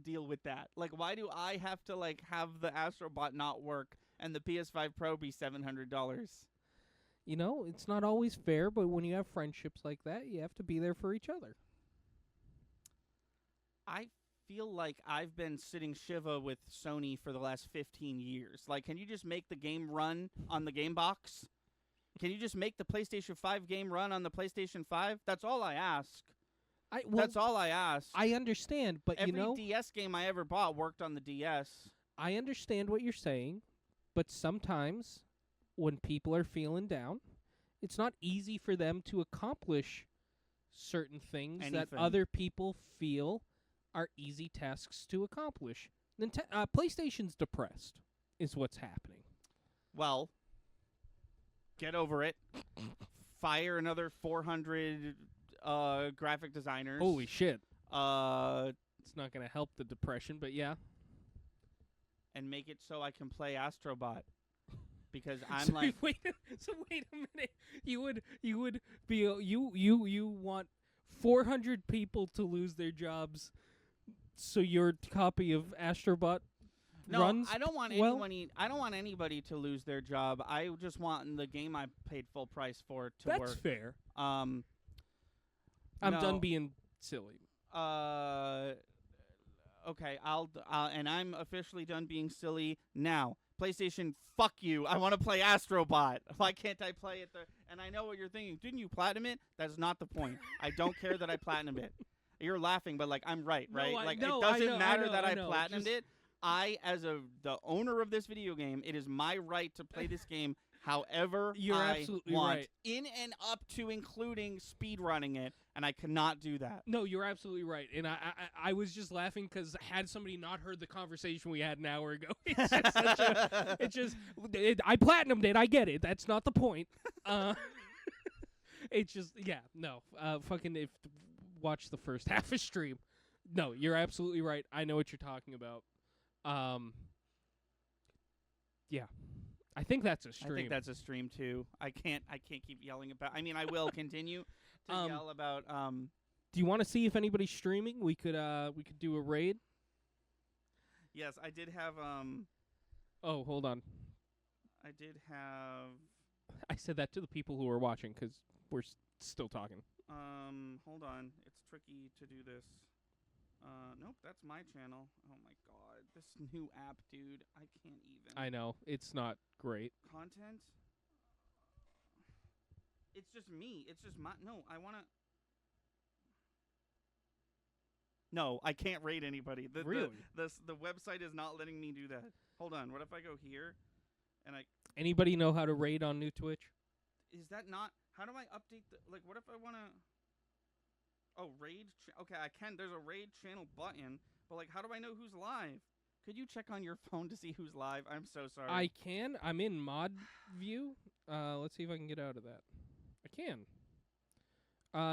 Speaker 1: deal with that? Like, why do I have to like have the Astrobot not work and the PS5 Pro be $700?
Speaker 2: You know, it's not always fair, but when you have friendships like that, you have to be there for each other.
Speaker 1: I feel like I've been sitting Shiva with Sony for the last 15 years. Like, can you just make the game run on the game box? Can you just make the PlayStation 5 game run on the PlayStation 5? That's all I ask. That's all I ask.
Speaker 2: I understand, but
Speaker 1: every DS game I ever bought worked on the DS.
Speaker 2: I understand what you're saying, but sometimes when people are feeling down, it's not easy for them to accomplish certain things that other people feel are easy tasks to accomplish. PlayStation's depressed is what's happening.
Speaker 1: Well, get over it. Fire another 400 graphic designers.
Speaker 2: Holy shit. It's not going to help the depression, but yeah.
Speaker 1: And make it so I can play Astrobot. Because I'm
Speaker 2: wait a minute. You would be you want 400 people to lose their jobs so your copy of Astrobot runs?
Speaker 1: I don't want anybody. I don't want anybody to lose their job. I just want the game I paid full price for to work.
Speaker 2: That's fair. I'm done being silly.
Speaker 1: Okay, and I'm officially done being silly now. PlayStation, fuck you. I want to play Astrobot. Why can't I play it? And I know what you're thinking. Didn't you platinum it? That's not the point. I don't care that I platinumed it. You're laughing, but like I'm right, right? It doesn't matter that I platinumed it. I, as the owner of this video game, it is my right to play this game however
Speaker 2: You're
Speaker 1: I
Speaker 2: absolutely
Speaker 1: want,
Speaker 2: right.
Speaker 1: in and up to including speedrunning it, and I cannot do that.
Speaker 2: No, you're absolutely right. And I was just laughing because had somebody not heard the conversation we had an hour ago, I platinumed it. I get it. That's not the point. It's just, yeah, no. Watch the first half of stream. No, you're absolutely right. I know what you're talking about. Yeah. I think that's a stream.
Speaker 1: I think that's a stream too. I can't keep yelling about. I mean, I will continue to yell about.
Speaker 2: Do you want to see if anybody's streaming? We could do a raid.
Speaker 1: Yes, I did have.
Speaker 2: Oh, hold on.
Speaker 1: I did have.
Speaker 2: I said that to the people who are watching because we're still talking.
Speaker 1: Hold on. It's tricky to do this. Nope, that's my channel. Oh my god, this new app, dude. I can't even.
Speaker 2: I know, it's not great.
Speaker 1: Content? It's just me. It's just my. No, I want to. No, I can't raid anybody.
Speaker 2: Really?
Speaker 1: The website is not letting me do that. Hold on. What if I go here, and I?
Speaker 2: Anybody know how to raid on new Twitch?
Speaker 1: Is that not? How do I update the? Like, what if I want to? Oh, raid. Okay, I can. There's a raid channel button, but like, how do I know who's live? Could you check on your phone to see who's live? I'm so sorry.
Speaker 2: I can. I'm in mod view. Let's see if I can get out of that. I can.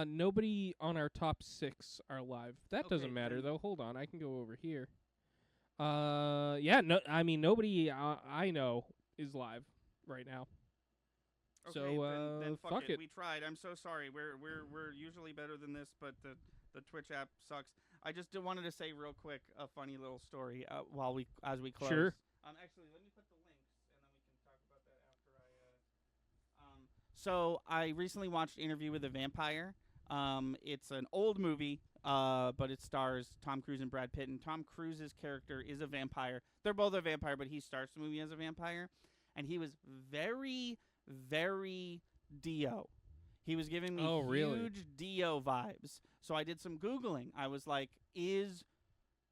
Speaker 2: Nobody on our top 6 are live. That doesn't matter though. Hold on, I can go over here. Yeah, no, I mean nobody I know is live right now.
Speaker 1: Okay,
Speaker 2: so
Speaker 1: then
Speaker 2: fuck it.
Speaker 1: We tried. I'm so sorry. We're usually better than this, but the Twitch app sucks. I just wanted to say real quick a funny little story as we close.
Speaker 2: Sure.
Speaker 1: Actually, let me put the links, and then we can talk about that after I. So I recently watched Interview with a Vampire. It's an old movie, but it stars Tom Cruise and Brad Pitt. And Tom Cruise's character is a vampire. They're both a vampire, but he starts the movie as a vampire. And he was very, very Dio. He was giving me huge Dio vibes. So I did some Googling. I was like, is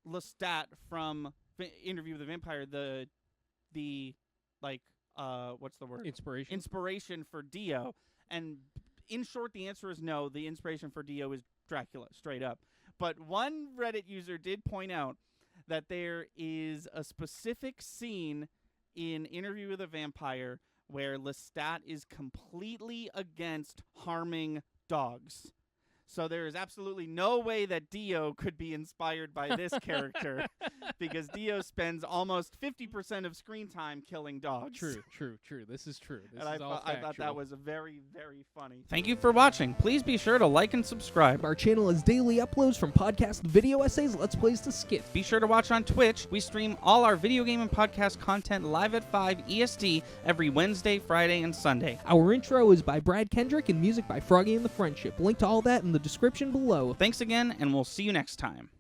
Speaker 1: Lestat from Interview with a Vampire the what's the word? Inspiration for Dio. And in short, the answer is no. The inspiration for Dio is Dracula, straight up. But one Reddit user did point out that there is a specific scene in Interview with a Vampire where Lestat is completely against harming dogs. So there is absolutely no way that Dio could be inspired by this character because Dio spends almost 50% of screen time killing dogs.
Speaker 2: True. This is true. This
Speaker 1: and
Speaker 2: is all
Speaker 1: I thought that
Speaker 2: factual.
Speaker 1: was very, very funny. Thank you for watching. Please be sure to like and subscribe.
Speaker 2: Our channel has daily uploads from podcast video essays, Let's Plays to skits.
Speaker 1: Be sure to watch on Twitch. We stream all our video game and podcast content live at 5 EST every Wednesday, Friday, and Sunday.
Speaker 2: Our intro is by Brad Kendrick and music by Froggy and the Friendship. Link to all that in the description below.
Speaker 1: Thanks again, and we'll see you next time.